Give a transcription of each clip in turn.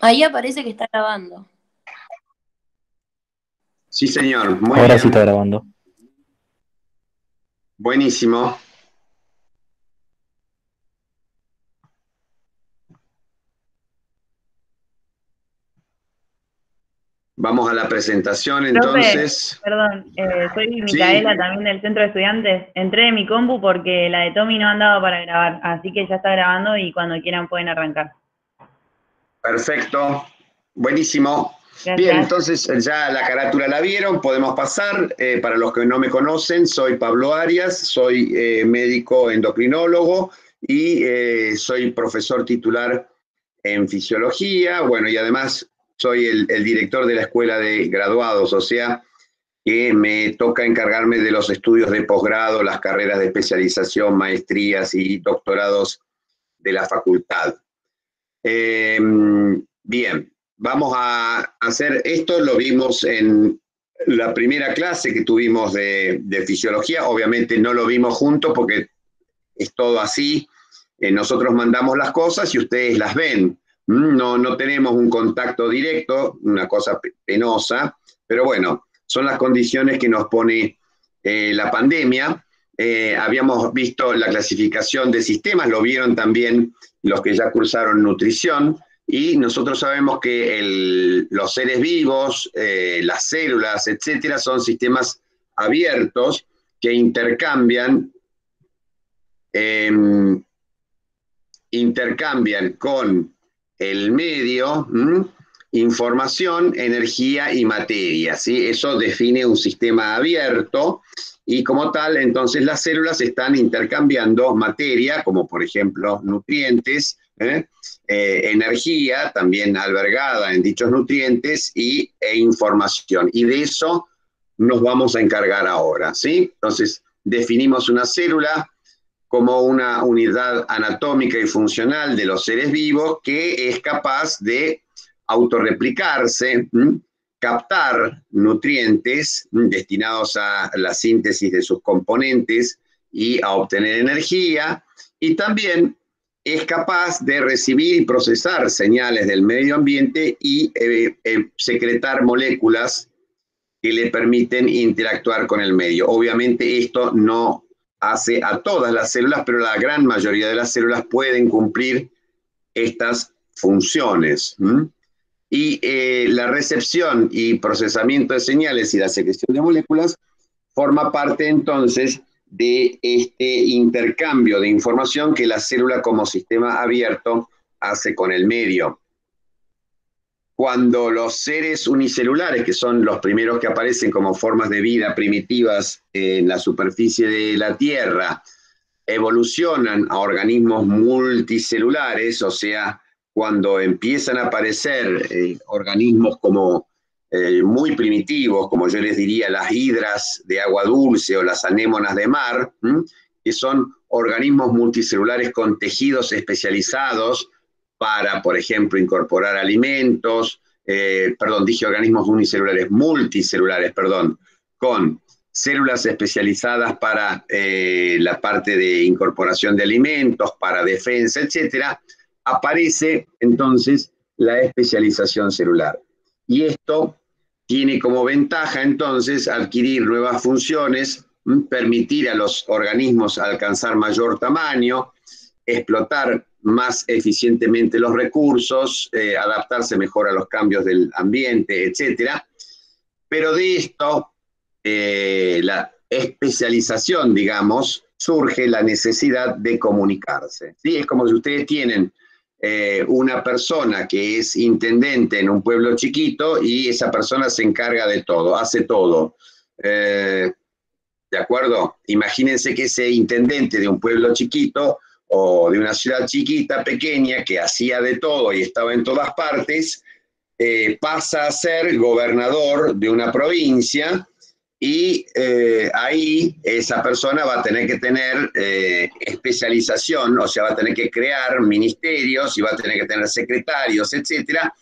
Ahí aparece que está grabando. Sí, señor, muy Ahora sí está bien, grabando. buenísimo. Vamos a la presentación Profe, entonces. perdón, soy Sí, Micaela también del centro de estudiantes. Entré en mi compu porque la de Tommy no andaba para grabar, así que ya está grabando y cuando quieran pueden arrancar. perfecto, buenísimo. Bien, Gracias. entonces ya la carátula la vieron, podemos pasar. Para los que no me conocen, soy Pablo Arias, soy médico endocrinólogo y soy profesor titular en fisiología. Bueno, y además soy el director de la escuela de graduados, o sea, que me toca encargarme de los estudios de posgrado, las carreras de especialización, maestrías y doctorados de la facultad. Eh, Bien, vamos a hacer esto, lo vimos en la primera clase que tuvimos de fisiología, obviamente no lo vimos juntos porque es todo así, nosotros mandamos las cosas y ustedes las ven. No tenemos un contacto directo, una cosa penosa, pero bueno, son las condiciones que nos pone la pandemia. Habíamos visto la clasificación de sistemas, lo vieron también los que ya cursaron nutrición, y nosotros sabemos que los seres vivos, las células, etcétera, son sistemas abiertos que eh, intercambian con el medio información, energía y materia, ¿sí? Eso define un sistema abierto y como tal, entonces las células están intercambiando materia, como por ejemplo nutrientes, energía también albergada en dichos nutrientes e información. Y de eso nos vamos a encargar ahora, ¿sí? Entonces, definimos una célula como una unidad anatómica y funcional de los seres vivos que es capaz de autorreplicarse, captar nutrientes destinados a la síntesis de sus componentes y a obtener energía, y también es capaz de recibir y procesar señales del medio ambiente y secretar moléculas que le permiten interactuar con el medio. Obviamente esto no hace a todas las células, pero la gran mayoría de las células pueden cumplir estas funciones. Y la recepción y procesamiento de señales y la secreción de moléculas forma parte entonces de este intercambio de información que la célula como sistema abierto hace con el medio. Cuando los seres unicelulares, que son los primeros que aparecen como formas de vida primitivas en la superficie de la Tierra, evolucionan a organismos multicelulares, o sea, cuando empiezan a aparecer organismos como muy primitivos, como yo les diría las hidras de agua dulce o las anémonas de mar, que son organismos multicelulares con tejidos especializados para, por ejemplo, incorporar alimentos, perdón, dije organismos unicelulares, multicelulares, perdón, con células especializadas para la parte de incorporación de alimentos, para defensa, etcétera, aparece entonces la especialización celular. Y esto tiene como ventaja entonces adquirir nuevas funciones, permitir a los organismos alcanzar mayor tamaño, explotar más eficientemente los recursos, adaptarse mejor a los cambios del ambiente, etcétera. Pero de esto, la especialización, digamos, surge la necesidad de comunicarse. ¿Sí? Es como si ustedes tienen una persona que es intendente en un pueblo chiquito y esa persona se encarga de todo, hace todo. ¿De acuerdo? Imagínense que ese intendente de un pueblo chiquito o de una ciudad chiquita, pequeña, que hacía de todo y estaba en todas partes, pasa a ser gobernador de una provincia y ahí esa persona va a tener que tener especialización, o sea, va a tener que crear ministerios y va a tener que tener secretarios, etcétera,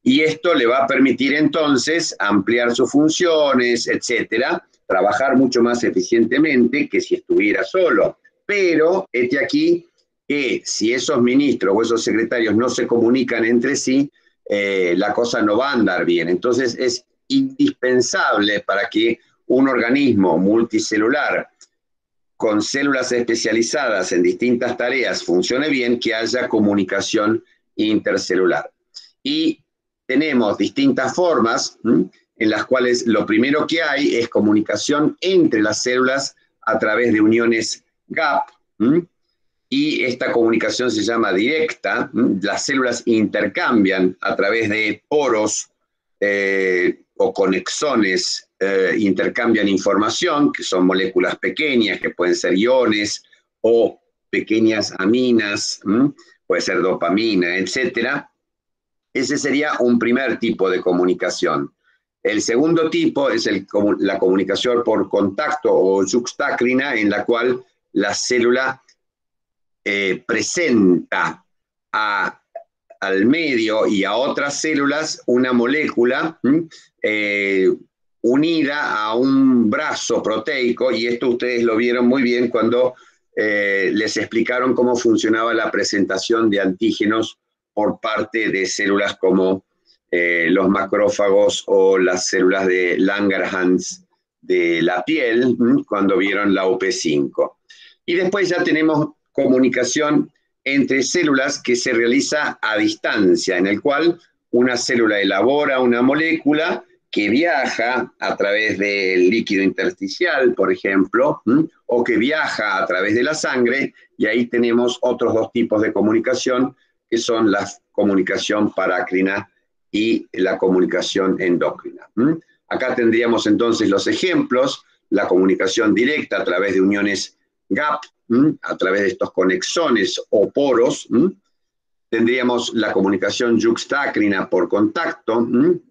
y esto le va a permitir entonces ampliar sus funciones, etcétera, trabajar mucho más eficientemente que si estuviera solo. Pero este aquí que si esos ministros o esos secretarios no se comunican entre sí, la cosa no va a andar bien. Entonces es indispensable para que un organismo multicelular con células especializadas en distintas tareas funcione bien, que haya comunicación intercelular. Y tenemos distintas formas en las cuales lo primero que hay es comunicación entre las células a través de uniones gap, y esta comunicación se llama directa. Las células intercambian a través de poros o conexones, intercambian información, que son moléculas pequeñas, que pueden ser iones o pequeñas aminas, puede ser dopamina, etcétera. Ese sería un primer tipo de comunicación. El segundo tipo es la comunicación por contacto o yuxtácrina, en la cual la célula presenta al medio y a otras células una molécula unida a un brazo proteico, y esto ustedes lo vieron muy bien cuando les explicaron cómo funcionaba la presentación de antígenos por parte de células como los macrófagos o las células de Langerhans de la piel, cuando vieron la UP5. Y después ya tenemos comunicación entre células que se realiza a distancia, en el cual una célula elabora una molécula que viaja a través del líquido intersticial, por ejemplo, o que viaja a través de la sangre, y ahí tenemos otros dos tipos de comunicación, que son la comunicación parácrina y la comunicación endócrina. Acá tendríamos entonces los ejemplos: la comunicación directa a través de uniones gap, a través de estos conexones o poros. Tendríamos la comunicación yuxtácrina por contacto,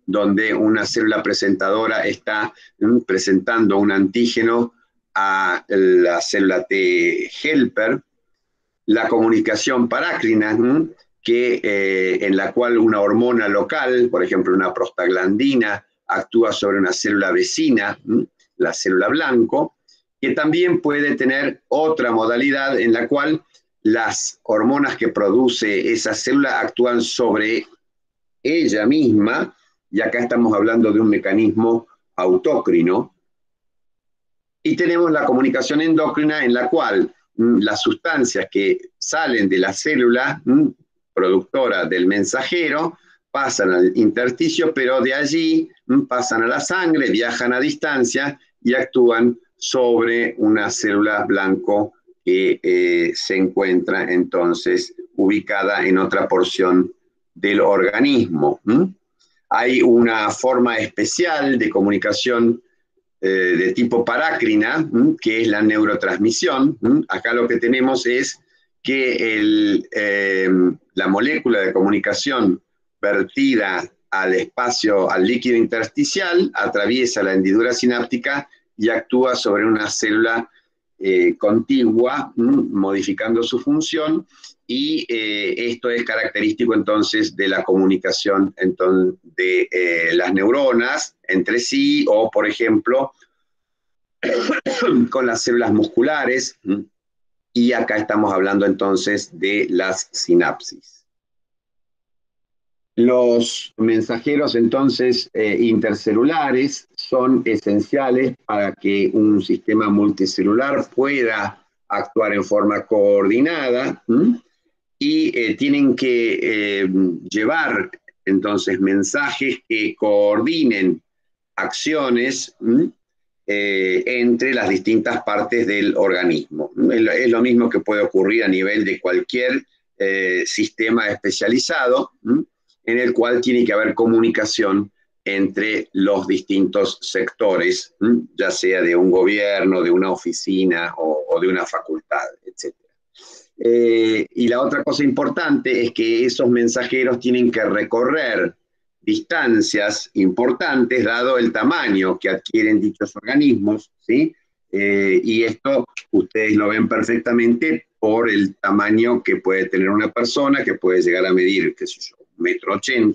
donde una célula presentadora está presentando un antígeno a la célula T helper. La comunicación parácrina, en la cual una hormona local, por ejemplo una prostaglandina, actúa sobre una célula vecina, la célula blanco, que también puede tener otra modalidad en la cual las hormonas que produce esa célula actúan sobre ella misma, y acá estamos hablando de un mecanismo autócrino. Y tenemos la comunicación endocrina, en la cual las sustancias que salen de la célula productora del mensajero pasan al intersticio, pero de allí pasan a la sangre, viajan a distancia y actúan sobre una célula blanco que se encuentra entonces ubicada en otra porción del organismo. Hay una forma especial de comunicación de tipo parácrina, que es la neurotransmisión. Acá lo que tenemos es que la molécula de comunicación vertida al espacio, al líquido intersticial, atraviesa la hendidura sináptica y actúa sobre una célula contigua, modificando su función, y esto es característico entonces de la comunicación de las neuronas entre sí, o por ejemplo con las células musculares, y acá estamos hablando entonces de las sinapsis. Los mensajeros entonces intercelulares son esenciales para que un sistema multicelular pueda actuar en forma coordinada, y tienen que llevar entonces mensajes que coordinen acciones entre las distintas partes del organismo. Es lo mismo que puede ocurrir a nivel de cualquier sistema especializado, en el cual tiene que haber comunicación entre los distintos sectores, ya sea de un gobierno, de una oficina o de una facultad, etc. Y la otra cosa importante es que esos mensajeros tienen que recorrer distancias importantes dado el tamaño que adquieren dichos organismos, ¿sí? Y esto ustedes lo ven perfectamente por el tamaño que puede tener una persona, que puede llegar a medir, qué sé yo, 1,80 m.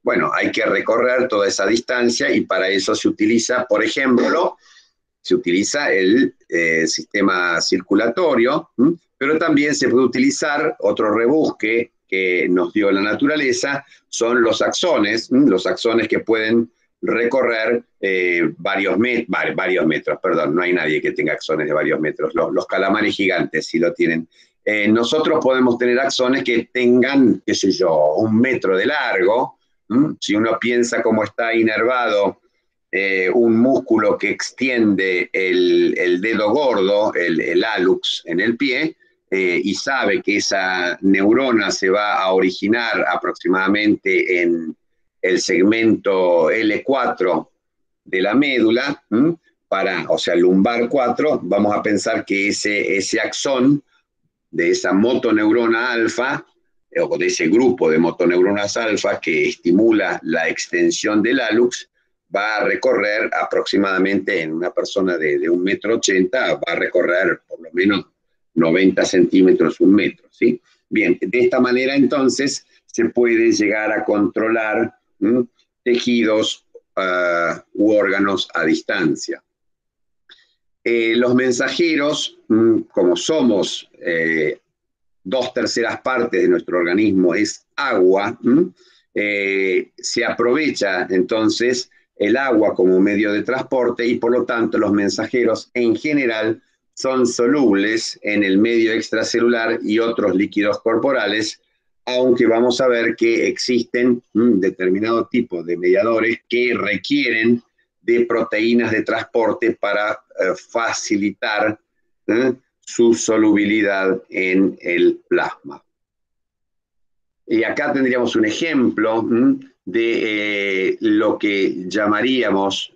Bueno, hay que recorrer toda esa distancia, y para eso se utiliza, por ejemplo, se utiliza el sistema circulatorio, pero también se puede utilizar otro rebusque que nos dio la naturaleza son los axones que pueden recorrer varios metros, perdón, no hay nadie que tenga axones de varios metros, los calamares gigantes sí lo tienen. Nosotros podemos tener axones que tengan, qué sé yo, 1 metro de largo. Si uno piensa cómo está inervado un músculo que extiende el dedo gordo, el hallux en el pie, y sabe que esa neurona se va a originar aproximadamente en el segmento L4 de la médula, o sea, lumbar 4, vamos a pensar que ese axón de esa motoneurona alfa, o de ese grupo de motoneuronas alfa que estimula la extensión del hallux, va a recorrer aproximadamente en una persona de 1,80 m, va a recorrer por lo menos 90 centímetros, 1 metro, ¿sí? Bien, de esta manera entonces se puede llegar a controlar tejidos u órganos a distancia. Los mensajeros, como somos 2/3 partes de nuestro organismo es agua, se aprovecha entonces el agua como medio de transporte y por lo tanto los mensajeros en general son solubles en el medio extracelular y otros líquidos corporales, aunque vamos a ver que existen determinado tipo de mediadores que requieren de proteínas de transporte para facilitar su solubilidad en el plasma. Y acá tendríamos un ejemplo de lo que llamaríamos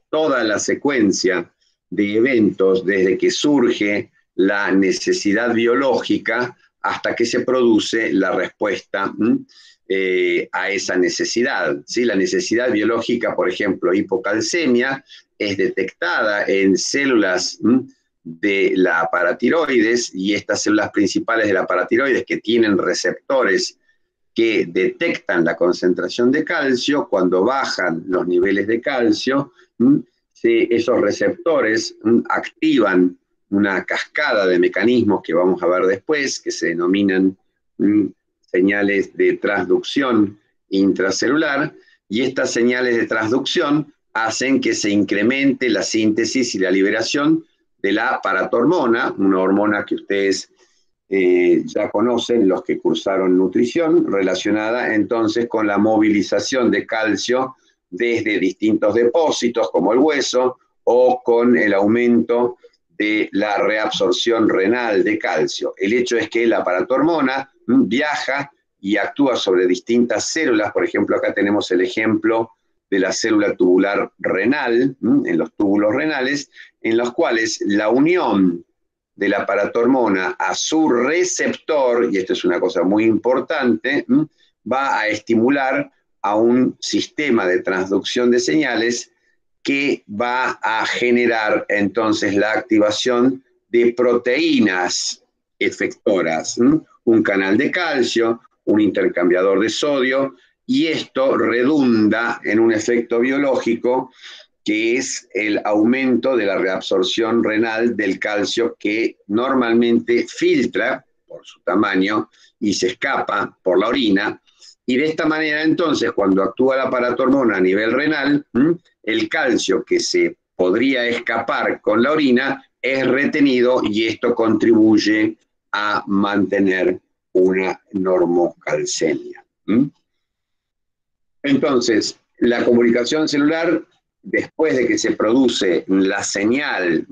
toda la secuencia de eventos desde que surge la necesidad biológica hasta que se produce la respuesta a esa necesidad, ¿sí? La necesidad biológica, por ejemplo, hipocalcemia, es detectada en células de la paratiroides, y estas células principales de la paratiroides que tienen receptores que detectan la concentración de calcio. Cuando bajan los niveles de calcio, esos receptores activan una cascada de mecanismos que vamos a ver después, que se denominan señales de transducción intracelular, y estas señales de transducción hacen que se incremente la síntesis y la liberación de la paratormona, una hormona que ustedes ya conocen, los que cursaron nutrición, relacionada entonces con la movilización de calcio desde distintos depósitos como el hueso, o con el aumento de la reabsorción renal de calcio. El hecho es que la paratormona viaja y actúa sobre distintas células. Por ejemplo, acá tenemos el ejemplo de la célula tubular renal, en los túbulos renales, en los cuales la unión de la paratormona a su receptor, y esto es una cosa muy importante, va a estimular a un sistema de transducción de señales que va a generar entonces la activación de proteínas efectoras, un canal de calcio, un intercambiador de sodio, y esto redunda en un efecto biológico que es el aumento de la reabsorción renal del calcio, que normalmente filtra por su tamaño y se escapa por la orina. Y de esta manera entonces, cuando actúa la paratormona a nivel renal, el calcio que se podría escapar con la orina es retenido, y esto contribuye a mantener una normocalcemia. Entonces, la comunicación celular, después de que se produce la señal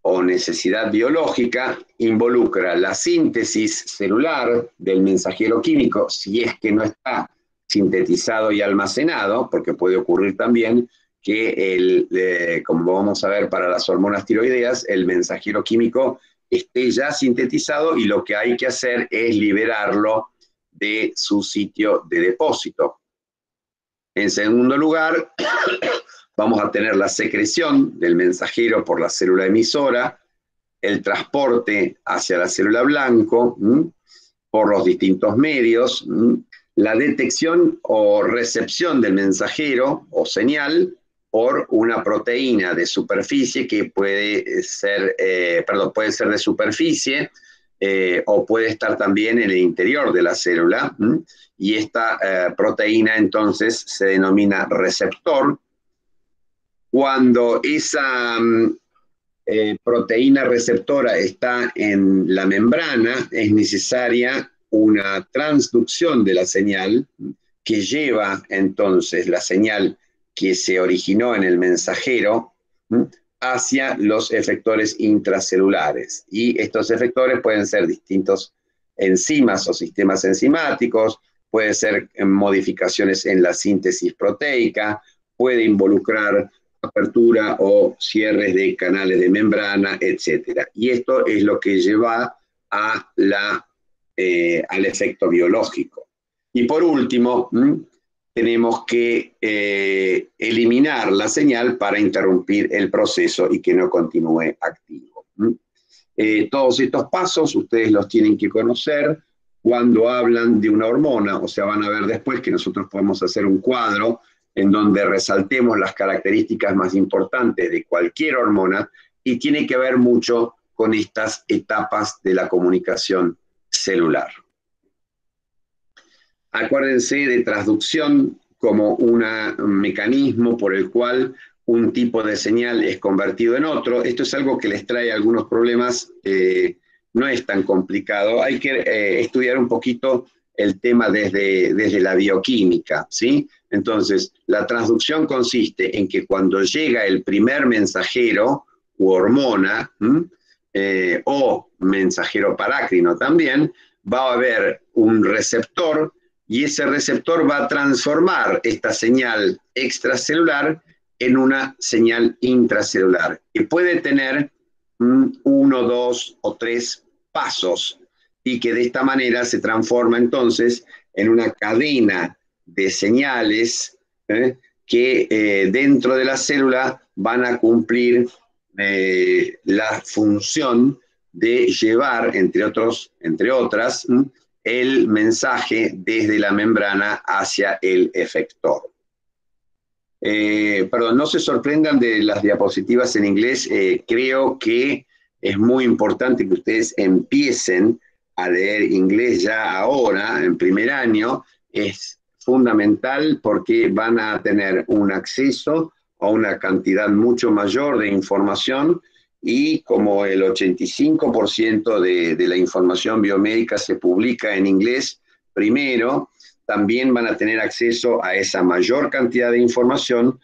o necesidad biológica, involucra la síntesis celular del mensajero químico, si es que no está sintetizado y almacenado, porque puede ocurrir también que, como vamos a ver para las hormonas tiroideas, el mensajero químico esté ya sintetizado y lo que hay que hacer es liberarlo de su sitio de depósito. En segundo lugar, vamos a tener la secreción del mensajero por la célula emisora, el transporte hacia la célula blanco por los distintos medios, la detección o recepción del mensajero o señal por una proteína de superficie que puede ser de superficie, o puede estar también en el interior de la célula, y esta proteína entonces se denomina receptor. Cuando esa proteína receptora está en la membrana, es necesaria una transducción de la señal que lleva entonces la señal que se originó en el mensajero hacia los efectores intracelulares. Y estos efectores pueden ser distintos enzimas o sistemas enzimáticos, puede ser modificaciones en la síntesis proteica, puede involucrar apertura o cierres de canales de membrana, etc. Y esto es lo que lleva a al efecto biológico. Y por último, tenemos que eliminar la señal para interrumpir el proceso y que no continúe activo. Todos estos pasos ustedes los tienen que conocer cuando hablan de una hormona, o sea, van a ver después que nosotros podemos hacer un cuadro en donde resaltemos las características más importantes de cualquier hormona, y tiene que ver mucho con estas etapas de la comunicación celular. Acuérdense de transducción como un mecanismo por el cual un tipo de señal es convertido en otro. Esto es algo que les trae algunos problemas, no es tan complicado. Hay que estudiar un poquito el tema desde la bioquímica, ¿sí? Entonces, la transducción consiste en que cuando llega el primer mensajero u hormona, o mensajero parácrino también, va a haber un receptor, y ese receptor va a transformar esta señal extracelular en una señal intracelular, que puede tener 1, 2 o 3 pasos, y que de esta manera se transforma entonces en una cadena de señales que dentro de la célula van a cumplir la función de llevar, entre otras, el mensaje desde la membrana hacia el efector. Perdón, no se sorprendan de las diapositivas en inglés. Creo que es muy importante que ustedes empiecen a leer inglés ya ahora, en primer año. Es fundamental porque van a tener un acceso a una cantidad mucho mayor de información, y como el 85% de la información biomédica se publica en inglés primero, también van a tener acceso a esa mayor cantidad de información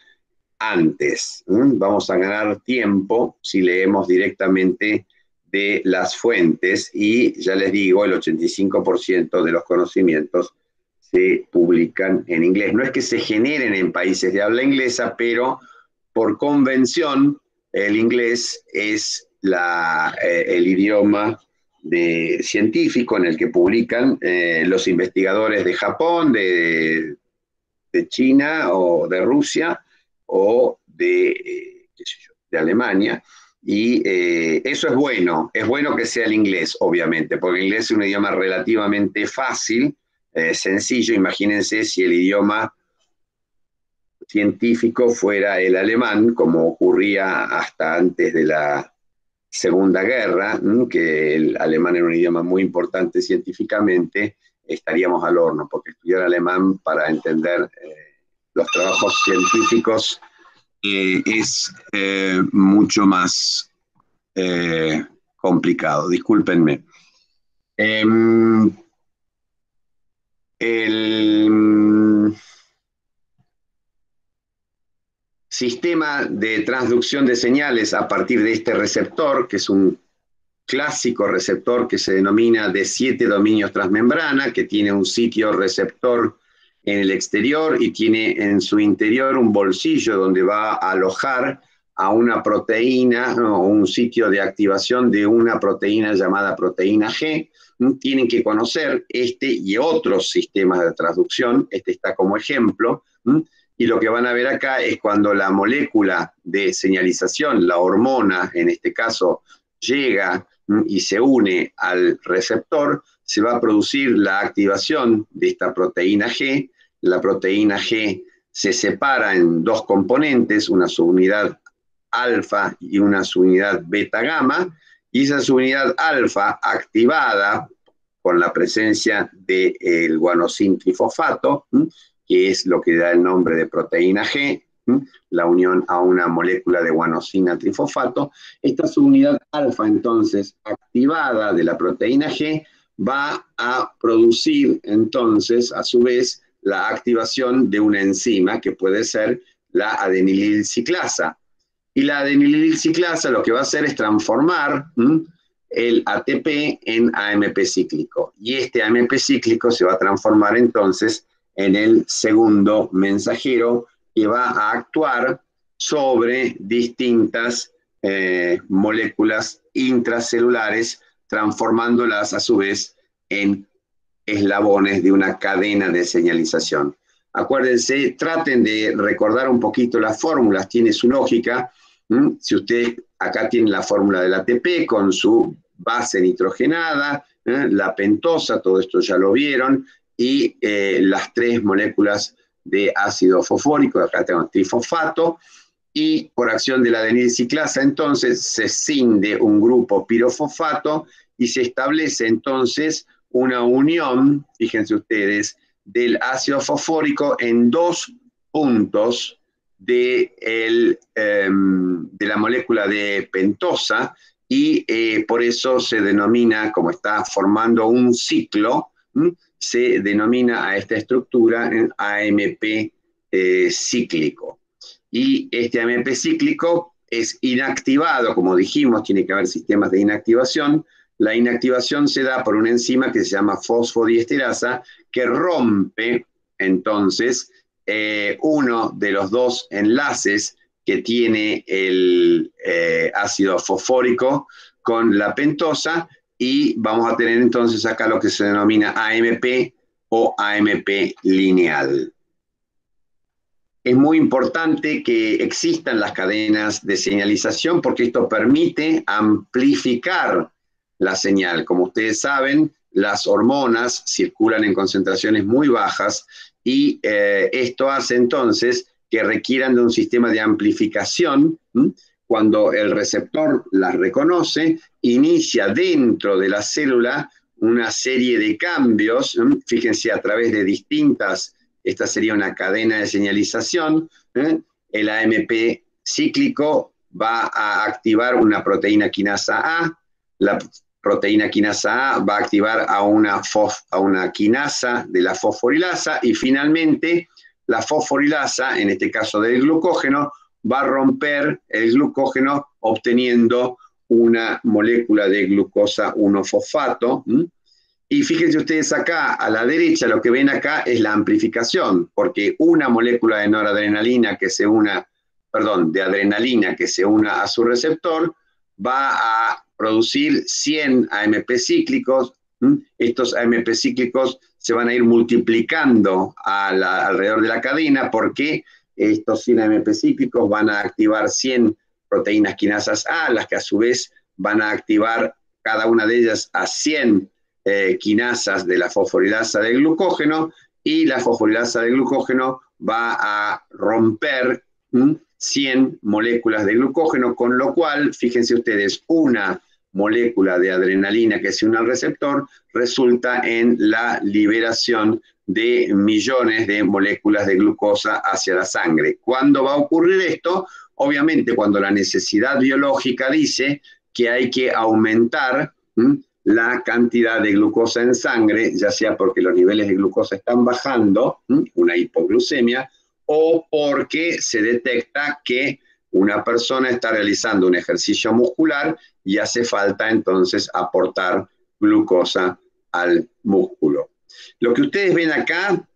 antes. Vamos a ganar tiempo si leemos directamente de las fuentes, y ya les digo, el 85% de los conocimientos se publican en inglés. No es que se generen en países de habla inglesa, pero por convención el inglés es el idioma científico en el que publican los investigadores de Japón, de China o de Rusia o de Alemania. Y eso es bueno que sea el inglés, obviamente, porque el inglés es un idioma relativamente fácil, sencillo. Imagínense si el idioma científico fuera el alemán, como ocurría hasta antes de la Segunda Guerra, que el alemán era un idioma muy importante científicamente. Estaríamos al horno, porque estudiar alemán para entender los trabajos científicos es mucho más complicado. Discúlpenme. El sistema de transducción de señales a partir de este receptor, que es un clásico receptor que se denomina de 7 dominios transmembrana, que tiene un sitio receptor en el exterior y tiene en su interior un bolsillo donde va a alojar a una proteína, o un sitio de activación de una proteína llamada proteína G. Tienen que conocer este y otros sistemas de transducción. Este está como ejemplo. Y lo que van a ver acá es cuando la molécula de señalización, la hormona en este caso, llega y se une al receptor, se va a producir la activación de esta proteína G. La proteína G se separa en dos componentes, una subunidad alfa y una subunidad beta gamma, Y esa subunidad alfa activada con la presencia del guanosin trifosfato, que es lo que da el nombre de proteína G, la unión a una molécula de guanosina trifosfato. Esta subunidad alfa, entonces, activada de la proteína G, va a producir, entonces, a su vez, la activación de una enzima que puede ser la adenililciclasa. Y la adenililciclasa lo que va a hacer es transformar el ATP en AMP cíclico. Y este AMP cíclico se va a transformar entonces en el segundo mensajero que va a actuar sobre distintas moléculas intracelulares, transformándolas a su vez en eslabones de una cadena de señalización. Acuérdense, traten de recordar un poquito las fórmulas, tiene su lógica. Si ustedes acá tienen la fórmula del ATP con su base nitrogenada, la pentosa, todo esto ya lo vieron, y las 3 moléculas de ácido fosfórico, acá tengo trifosfato, y por acción de la adenilciclasa, entonces se cinde un grupo pirofosfato y se establece entonces una unión, fíjense ustedes, del ácido fosfórico en 2 puntos de la molécula de pentosa, y por eso se denomina, como está formando un ciclo, se denomina a esta estructura en AMP cíclico. Y este AMP cíclico es inactivado, como dijimos, tiene que haber sistemas de inactivación. La inactivación se da por una enzima que se llama fosfodiesterasa, que rompe entonces uno de los 2 enlaces que tiene el ácido fosfórico con la pentosa, y vamos a tener entonces acá lo que se denomina AMP o AMP lineal. Es muy importante que existan las cadenas de señalización porque esto permite amplificar la señal. Como ustedes saben, las hormonas circulan en concentraciones muy bajas y esto hace entonces que requieran de un sistema de amplificación. Cuando el receptor las reconoce, inicia dentro de la célula una serie de cambios, fíjense, a través de distintas, esta sería una cadena de señalización, el AMP cíclico va a activar una proteína quinasa A, la proteína quinasa A va a activar a una quinasa de la fosforilasa, y finalmente la fosforilasa, en este caso del glucógeno, va a romper el glucógeno obteniendo una molécula de glucosa 1-fosfato. Y fíjense ustedes acá, a la derecha, lo que ven acá es la amplificación, porque una molécula de noradrenalina que se una, perdón, de adrenalina que se una a su receptor, va a producir 100 AMP cíclicos. Estos AMP cíclicos se van a ir multiplicando alrededor de la cadena, porque estos 100 AMP cíclicos van a activar 100 proteínas quinasas A, las que a su vez van a activar cada una de ellas a 100 quinasas de la fosforilasa del glucógeno, y la fosforilasa del glucógeno va a romper 100 moléculas de glucógeno, con lo cual, fíjense ustedes, una molécula de adrenalina que se une al receptor resulta en la liberación de millones de moléculas de glucosa hacia la sangre. ¿Cuándo va a ocurrir esto? Obviamente cuando la necesidad biológica dice que hay que aumentar la cantidad de glucosa en sangre, ya sea porque los niveles de glucosa están bajando, una hipoglucemia, o porque se detecta que una persona está realizando un ejercicio muscular y hace falta entonces aportar glucosa al músculo. Lo que ustedes ven acá,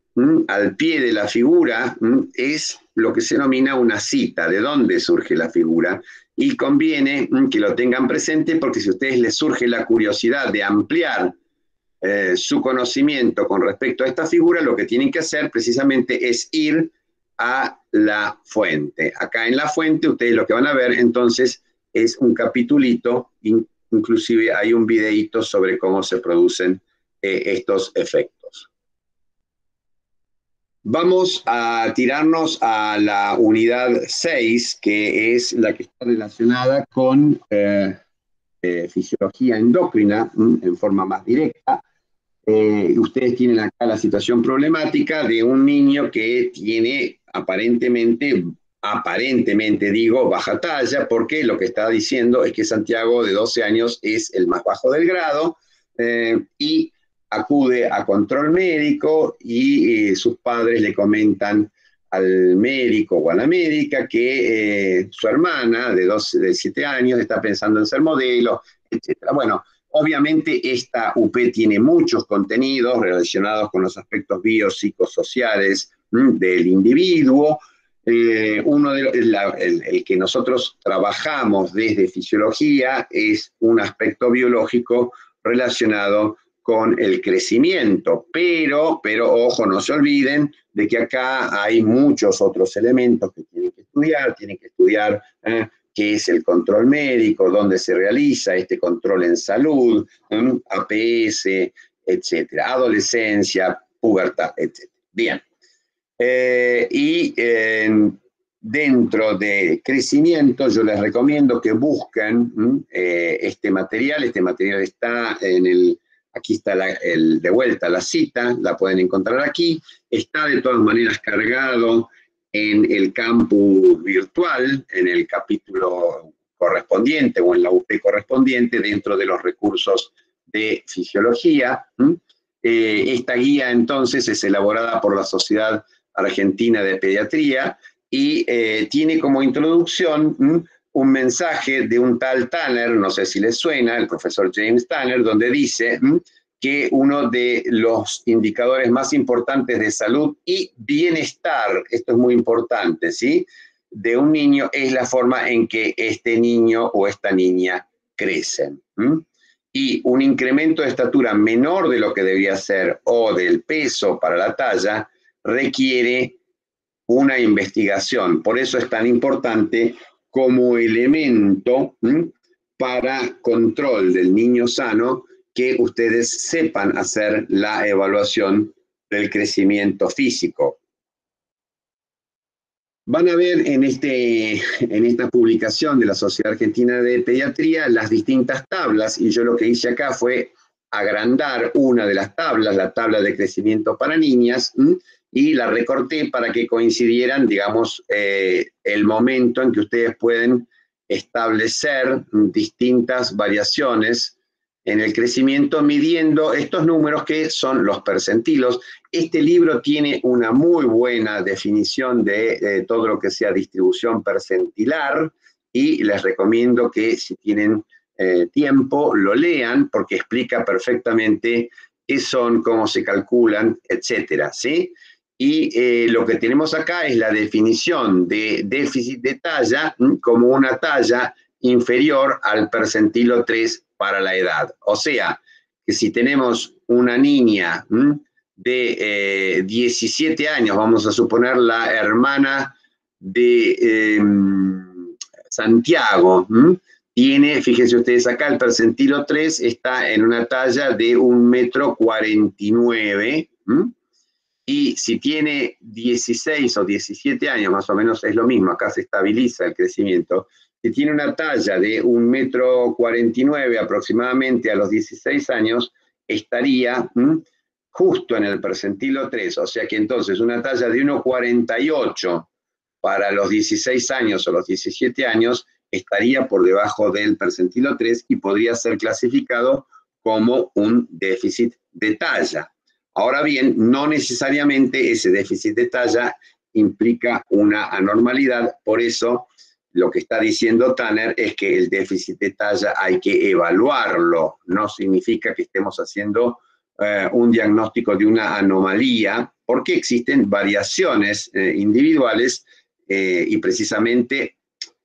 al pie de la figura, es lo que se denomina una cita, de dónde surge la figura, y conviene que lo tengan presente, porque si a ustedes les surge la curiosidad de ampliar su conocimiento con respecto a esta figura, lo que tienen que hacer precisamente es ir a la fuente. Acá en la fuente ustedes lo que van a ver entonces es un capitulito, inclusive hay un videíto sobre cómo se producen estos efectos. Vamos a tirarnos a la unidad 6, que es la que está relacionada con fisiología endocrina en forma más directa. Ustedes tienen acá la situación problemática de un niño que tiene aparentemente digo, baja talla, porque lo que está diciendo es que Santiago, de 12 años, es el más bajo del grado, y acude a control médico y sus padres le comentan al médico o a la médica que su hermana de 7 años está pensando en ser modelo, etc. Bueno, obviamente esta UP tiene muchos contenidos relacionados con los aspectos biopsicosociales del individuo. El que nosotros trabajamos desde fisiología es un aspecto biológico relacionado con el crecimiento, pero ojo, no se olviden de que acá hay muchos otros elementos que tienen que estudiar qué es el control médico, dónde se realiza este control en salud, APS, etcétera, adolescencia, pubertad, etcétera. Bien. Dentro de crecimiento yo les recomiendo que busquen este material está aquí está de vuelta la cita, la pueden encontrar aquí, está de todas maneras cargado en el campus virtual, en el capítulo correspondiente o en la UP correspondiente dentro de los recursos de fisiología. Esta guía entonces es elaborada por la Sociedad Argentina de Pediatría y tiene como introducción un mensaje de un tal Tanner, no sé si les suena, el profesor James Tanner, donde dice que uno de los indicadores más importantes de salud y bienestar, esto es muy importante, ¿sí?, de un niño es la forma en que este niño o esta niña crecen. Y un incremento de estatura menor de lo que debería ser o del peso para la talla requiere una investigación. Por eso es tan importante como elemento para control del niño sano que ustedes sepan hacer la evaluación del crecimiento físico. Van a ver en esta publicación de la Sociedad Argentina de Pediatría las distintas tablas, y yo lo que hice acá fue agrandar una de las tablas, la tabla de crecimiento para niñas, y la recorté para que coincidieran, digamos, el momento en que ustedes pueden establecer distintas variaciones en el crecimiento midiendo estos números que son los percentilos. Este libro tiene una muy buena definición de todo lo que sea distribución percentilar y les recomiendo que si tienen tiempo lo lean porque explica perfectamente qué son, cómo se calculan, etcétera, ¿sí? Y lo que tenemos acá es la definición de déficit de talla como una talla inferior al percentilo 3 para la edad. O sea, que si tenemos una niña de 17 años, vamos a suponer la hermana de Santiago, tiene, fíjense ustedes acá, el percentilo 3 está en una talla de 1,49 m, y si tiene 16 o 17 años, más o menos es lo mismo, acá se estabiliza el crecimiento. Si tiene una talla de 1,49 m aproximadamente a los 16 años, estaría justo en el percentilo 3, o sea que entonces una talla de 1,48 para los 16 años o los 17 años estaría por debajo del percentilo 3 y podría ser clasificado como un déficit de talla. Ahora bien, no necesariamente ese déficit de talla implica una anormalidad, por eso lo que está diciendo Tanner es que el déficit de talla hay que evaluarlo, no significa que estemos haciendo un diagnóstico de una anomalía, porque existen variaciones individuales y precisamente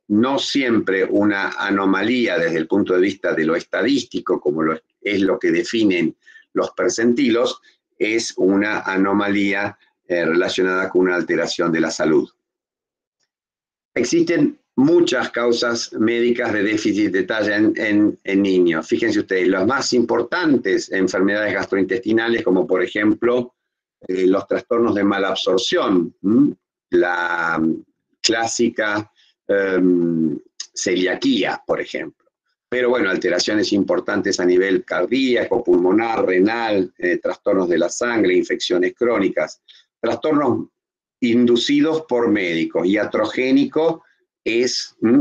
no siempre una anomalía desde el punto de vista de lo estadístico, como es lo que definen los percentilos, es una anomalía relacionada con una alteración de la salud. Existen muchas causas médicas de déficit de talla en niños. Fíjense ustedes, las más importantes enfermedades gastrointestinales, como por ejemplo los trastornos de malabsorción, la clásica celiaquía, por ejemplo. pero bueno, alteraciones importantes a nivel cardíaco, pulmonar, renal, trastornos de la sangre, infecciones crónicas, trastornos inducidos por médicos, y iatrogénico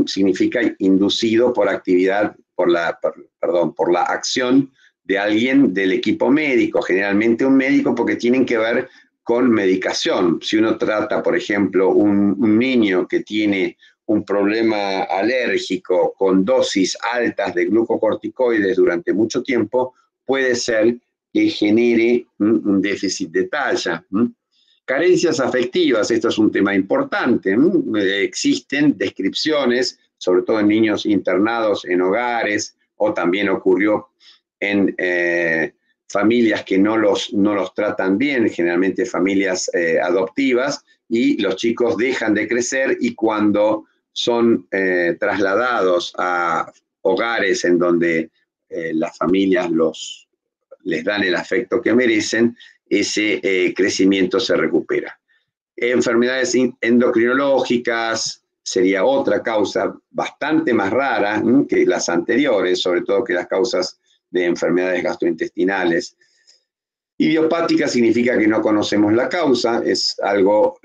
significa inducido por actividad, por la acción de alguien del equipo médico, generalmente un médico, porque tienen que ver con medicación. Si uno trata, por ejemplo, un niño que tiene un problema alérgico con dosis altas de glucocorticoides durante mucho tiempo, puede ser que genere un déficit de talla. Carencias afectivas, esto es un tema importante. Existen descripciones, sobre todo en niños internados en hogares, o también ocurrió en familias que no los tratan bien, generalmente familias adoptivas, y los chicos dejan de crecer, y cuando son trasladados a hogares en donde las familias les dan el afecto que merecen, ese crecimiento se recupera. Enfermedades endocrinológicas sería otra causa bastante más rara que las anteriores, sobre todo que las causas de enfermedades gastrointestinales. Idiopática significa que no conocemos la causa, es algo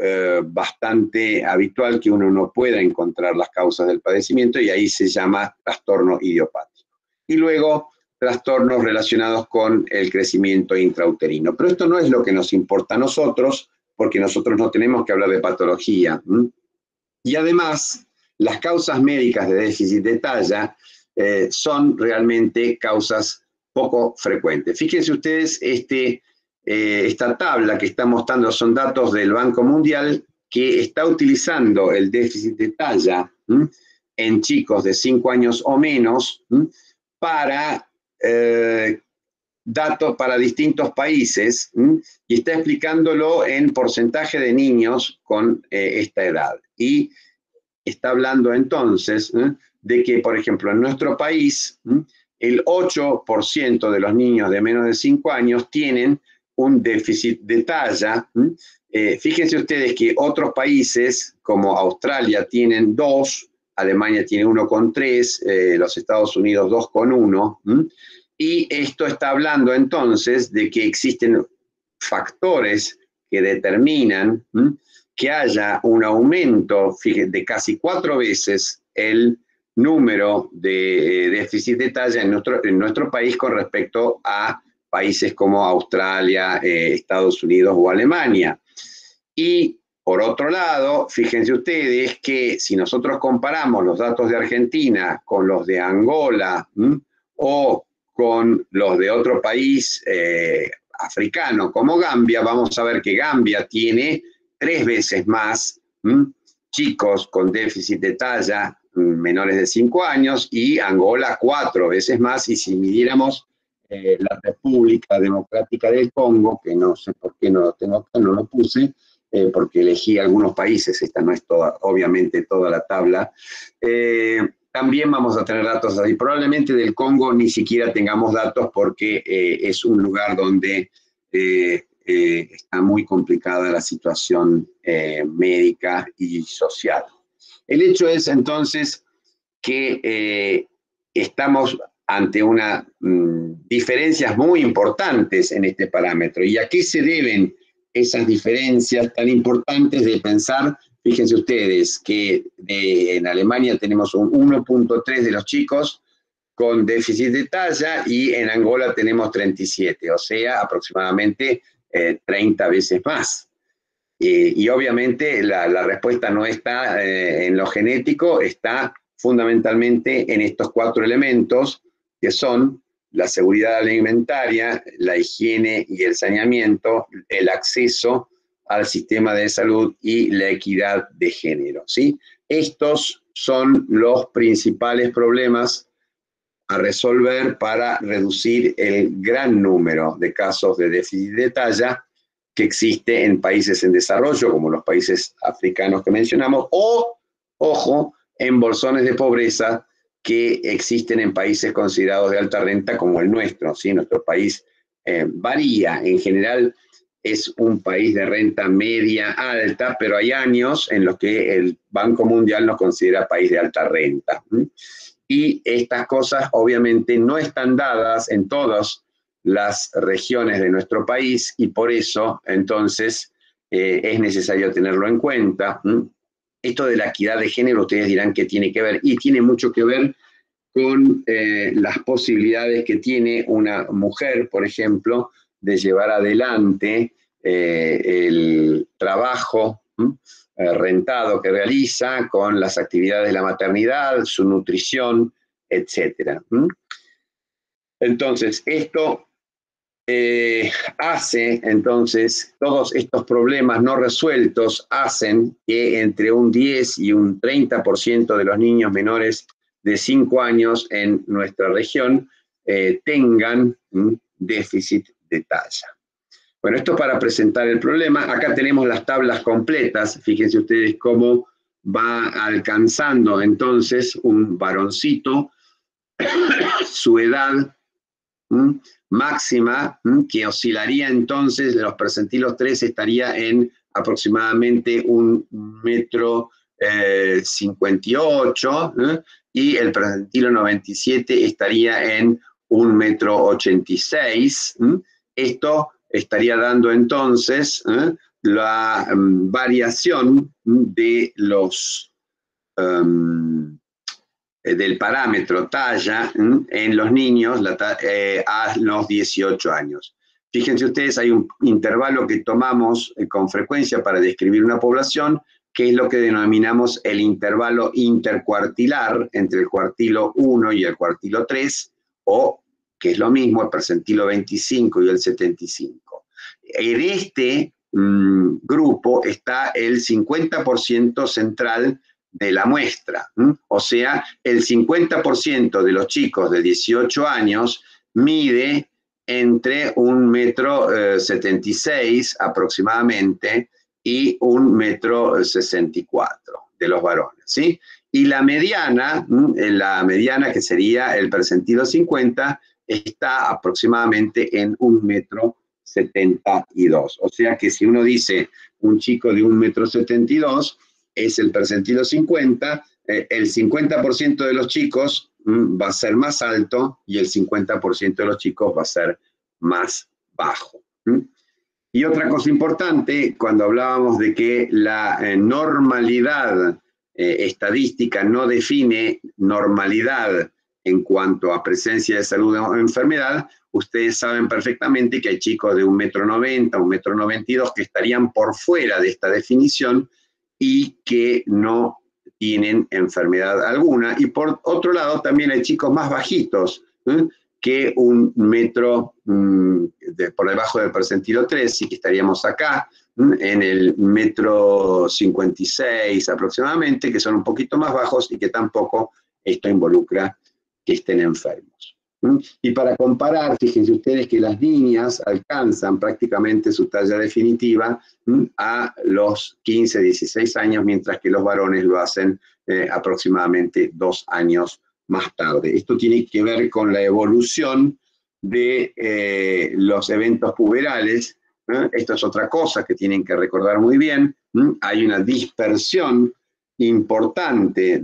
bastante habitual que uno no pueda encontrar las causas del padecimiento, y ahí se llama trastorno idiopático. Y luego, trastornos relacionados con el crecimiento intrauterino. Pero esto no es lo que nos importa a nosotros, porque nosotros no tenemos que hablar de patología. Y además, las causas médicas de déficit de talla son realmente causas poco frecuentes. Fíjense ustedes, esta tabla que está mostrando son datos del Banco Mundial, que está utilizando el déficit de talla en chicos de 5 años o menos para datos para distintos países, y está explicándolo en porcentaje de niños con esta edad. Y está hablando entonces de que, por ejemplo, en nuestro país, el 8% de los niños de menos de 5 años tienen un déficit de talla. Fíjense ustedes que otros países, como Australia, tienen 2, Alemania tiene 1,3, los Estados Unidos 2,1, y esto está hablando entonces de que existen factores que determinan que haya un aumento de casi 4 veces el número de déficit de talla en nuestro país con respecto a países como Australia, Estados Unidos o Alemania. Y por otro lado, fíjense ustedes que si nosotros comparamos los datos de Argentina con los de Angola o con los de otro país africano como Gambia, vamos a ver que Gambia tiene 3 veces más chicos con déficit de talla menores de 5 años, y Angola 4 veces más. Y si midiéramos la República Democrática del Congo, que no sé por qué no lo tengo acá, no lo puse, porque elegí algunos países, esta no es obviamente toda la tabla, también vamos a tener datos así. Probablemente del Congo ni siquiera tengamos datos, porque es un lugar donde está muy complicada la situación médica y social. El hecho es entonces que estamos ante unas diferencias muy importantes en este parámetro. ¿Y a qué se deben esas diferencias tan importantes de pensar? Fíjense ustedes que en Alemania tenemos un 1,3 de los chicos con déficit de talla, y en Angola tenemos 37, o sea, aproximadamente 30 veces más. Y obviamente la respuesta no está en lo genético, está fundamentalmente en estos 4 elementos, que son la seguridad alimentaria, la higiene y el saneamiento, el acceso al sistema de salud y la equidad de género, ¿sí? Estos son los principales problemas a resolver para reducir el gran número de casos de déficit de talla que existe en países en desarrollo, como los países africanos que mencionamos, o, ojo, en bolsones de pobreza que existen en países considerados de alta renta como el nuestro, ¿sí? Nuestro país varía, en general es un país de renta media alta, pero hay años en los que el Banco Mundial nos considera país de alta renta. Y estas cosas obviamente no están dadas en todas las regiones de nuestro país y por eso entonces es necesario tenerlo en cuenta. Esto de la equidad de género, ustedes dirán que tiene que ver, y tiene mucho que ver con las posibilidades que tiene una mujer, por ejemplo, de llevar adelante el trabajo rentado que realiza con las actividades de la maternidad, su nutrición, etc. Entonces, esto hace, entonces, todos estos problemas no resueltos hacen que entre un 10 y un 30% de los niños menores de 5 años en nuestra región tengan déficit de talla. Bueno, esto para presentar el problema. Acá tenemos las tablas completas. Fíjense ustedes cómo va alcanzando entonces un varoncito su edad máxima, que oscilaría entonces, los percentilos 3 estaría en aproximadamente 1,58 m, y el percentilo 97 estaría en 1,86 m. Esto estaría dando entonces la variación de los del parámetro talla en los niños a los 18 años. Fíjense ustedes, hay un intervalo que tomamos con frecuencia para describir una población, que es lo que denominamos el intervalo intercuartilar entre el cuartilo 1 y el cuartilo 3, o, que es lo mismo, el percentilo 25 y el 75. En este grupo está el 50% central de la muestra, o sea, el 50% de los chicos de 18 años mide entre 1,76 m aproximadamente y 1,64 m de los varones, ¿sí? Y la mediana que sería el percentilo 50, está aproximadamente en 1,72 m. O sea que si uno dice un chico de 1,72 m, es el percentilo 50, el 50% de los chicos va a ser más alto y el 50% de los chicos va a ser más bajo. Y otra cosa importante, cuando hablábamos de que la normalidad estadística no define normalidad en cuanto a presencia de salud o enfermedad, ustedes saben perfectamente que hay chicos de 1,90 m, 1,92 m que estarían por fuera de esta definición y que no tienen enfermedad alguna. Y por otro lado, también hay chicos más bajitos, que 1 metro por debajo del percentilo 3, y que estaríamos acá, en el 1,56 m aproximadamente, que son un poquito más bajos y que tampoco esto involucra que estén enfermos. Y para comparar, fíjense ustedes que las niñas alcanzan prácticamente su talla definitiva a los 15, 16 años, mientras que los varones lo hacen aproximadamente 2 años más tarde. Esto tiene que ver con la evolución de los eventos puberales. Esto es otra cosa que tienen que recordar muy bien. Hay una dispersión importante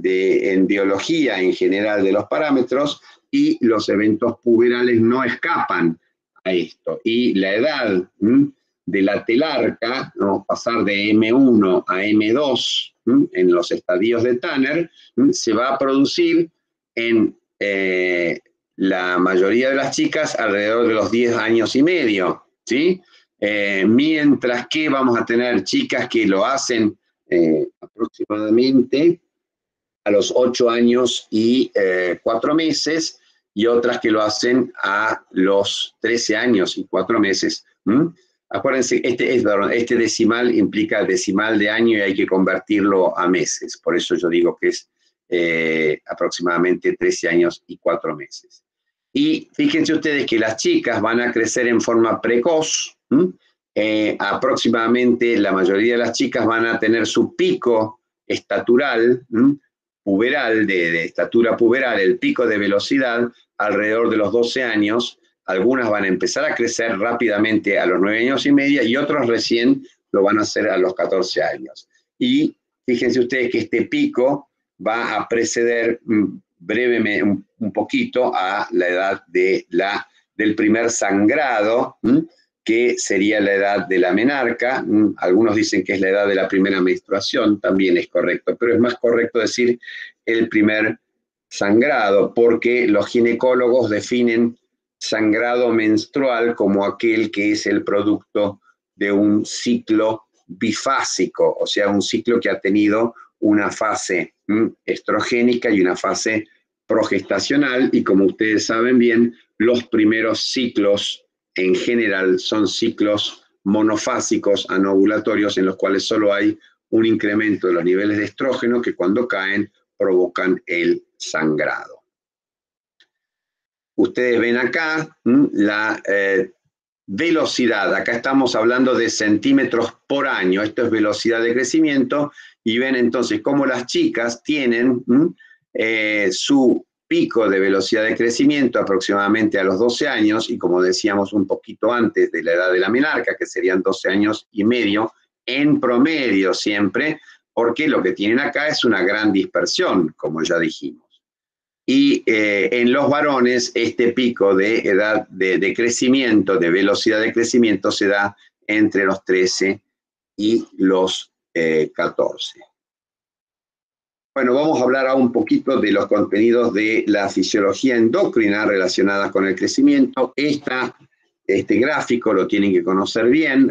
en biología en general de los parámetros, y los eventos puberales no escapan a esto. Y la edad de la telarca, ¿no?, pasar de M1 a M2 en los estadios de Tanner, se va a producir en la mayoría de las chicas alrededor de los 10 años y medio, ¿sí? Mientras que vamos a tener chicas que lo hacen aproximadamente a los 8 años y 4 meses, y otras que lo hacen a los 13 años y 4 meses. Acuérdense, este decimal implica decimal de año y hay que convertirlo a meses. Por eso yo digo que es aproximadamente 13 años y 4 meses. Y fíjense ustedes que las chicas van a crecer en forma precoz. Aproximadamente la mayoría de las chicas van a tener su pico estatural, puberal, de estatura puberal, el pico de velocidad alrededor de los 12 años. Algunas van a empezar a crecer rápidamente a los 9 años y medio, y otros recién lo van a hacer a los 14 años. Y fíjense ustedes que este pico va a preceder brevemente un poquito a la edad del primer sangrado, que sería la edad de la menarca. Algunos dicen que es la edad de la primera menstruación, también es correcto, pero es más correcto decir el primer sangrado, porque los ginecólogos definen sangrado menstrual como aquel que es el producto de un ciclo bifásico, o sea, un ciclo que ha tenido una fase estrogénica y una fase progestacional, y como ustedes saben bien, los primeros ciclos en general son ciclos monofásicos anovulatorios en los cuales solo hay un incremento de los niveles de estrógeno que cuando caen provocan el sangrado. Ustedes ven acá la velocidad, acá estamos hablando de centímetros por año, esto es velocidad de crecimiento, y ven entonces cómo las chicas tienen su pico de velocidad de crecimiento aproximadamente a los 12 años, y como decíamos un poquito antes de la edad de la menarca, que serían 12 años y medio, en promedio siempre, porque lo que tienen acá es una gran dispersión, como ya dijimos. Y en los varones este pico de edad de crecimiento, de velocidad de crecimiento, se da entre los 13 y los 14. Bueno, vamos a hablar ahora un poquito de los contenidos de la fisiología endocrina relacionada con el crecimiento. Este gráfico lo tienen que conocer bien,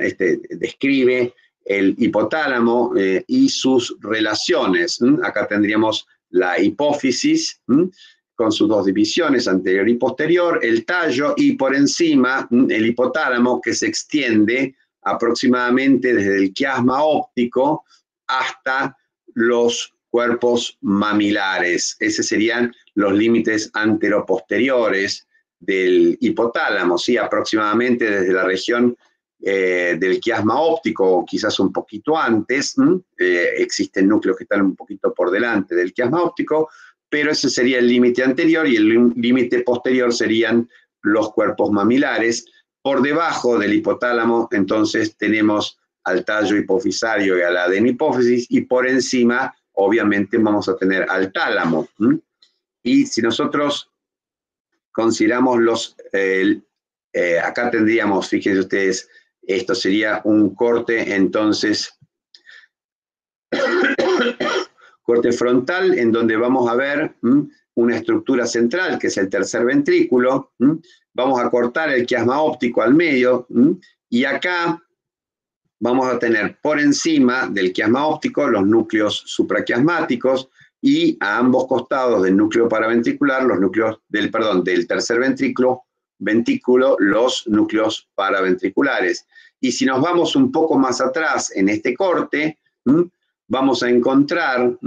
describe el hipotálamo y sus relaciones. Acá tendríamos la hipófisis, con sus dos divisiones, anterior y posterior, el tallo, y por encima el hipotálamo, que se extiende aproximadamente desde el quiasma óptico hasta los cuerpos mamilares. Esos serían los límites anteroposteriores del hipotálamo, ¿sí? Aproximadamente desde la región del quiasma óptico, o quizás un poquito antes. Existen núcleos que están un poquito por delante del quiasma óptico, pero ese sería el límite anterior, y el límite posterior serían los cuerpos mamilares. Por debajo del hipotálamo, entonces, tenemos al tallo hipofisario y a la adenohipófisis, y por encima, obviamente, vamos a tener al tálamo. Y si nosotros consideramos acá tendríamos, fíjense ustedes, esto sería un corte, entonces, corte frontal, en donde vamos a ver una estructura central, que es el tercer ventrículo. Vamos a cortar el quiasma óptico al medio, y acá vamos a tener por encima del quiasma óptico los núcleos supraquiasmáticos, y a ambos costados del núcleo paraventricular, los núcleos del tercer ventrículo, los núcleos paraventriculares. Y si nos vamos un poco más atrás en este corte, vamos a encontrar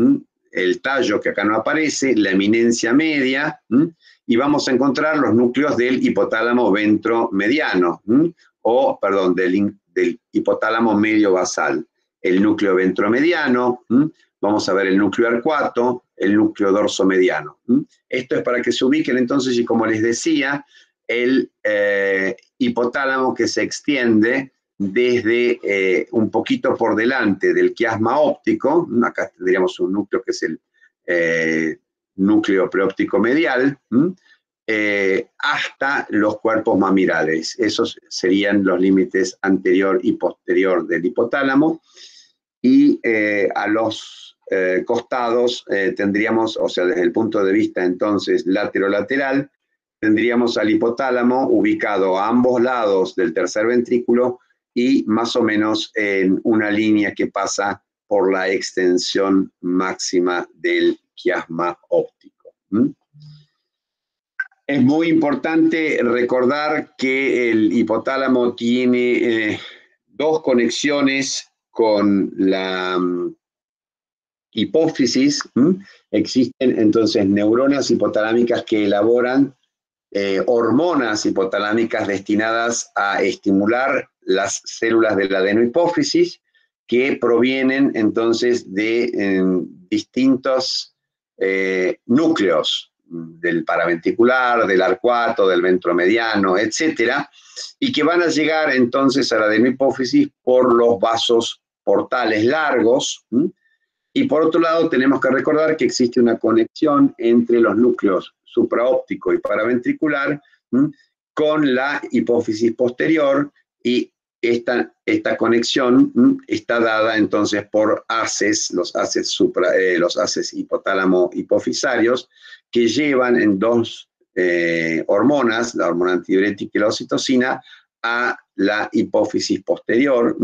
el tallo, que acá no aparece, la eminencia media, y vamos a encontrar los núcleos del hipotálamo ventromediano, del hipotálamo medio basal. El núcleo ventromediano, vamos a ver el núcleo arcuato, el núcleo dorsomediano. Esto es para que se ubiquen entonces, y como les decía, el hipotálamo que se extiende desde un poquito por delante del quiasma óptico. Acá tendríamos un núcleo que es el núcleo preóptico medial, hasta los cuerpos mamilares. Esos serían los límites anterior y posterior del hipotálamo. Y a los costados tendríamos, o sea, desde el punto de vista entonces lateral, tendríamos al hipotálamo ubicado a ambos lados del tercer ventrículo, y más o menos en una línea que pasa por la extensión máxima del quiasma óptico. Es muy importante recordar que el hipotálamo tiene dos conexiones con la hipófisis. Existen entonces neuronas hipotalámicas que elaboran hormonas hipotalámicas destinadas a estimular las células de la adenohipófisis, que provienen entonces de distintos núcleos, del paraventricular, del arcuato, del ventromediano, etcétera, y que van a llegar entonces a la adenohipófisis por los vasos portales largos, Y por otro lado, tenemos que recordar que existe una conexión entre los núcleos supraóptico y paraventricular con la hipófisis posterior, y esta conexión está dada entonces por haces, los haces hipotálamo hipofisarios, que llevan en dos hormonas, la hormona antidiurética y la oxitocina, a la hipófisis posterior,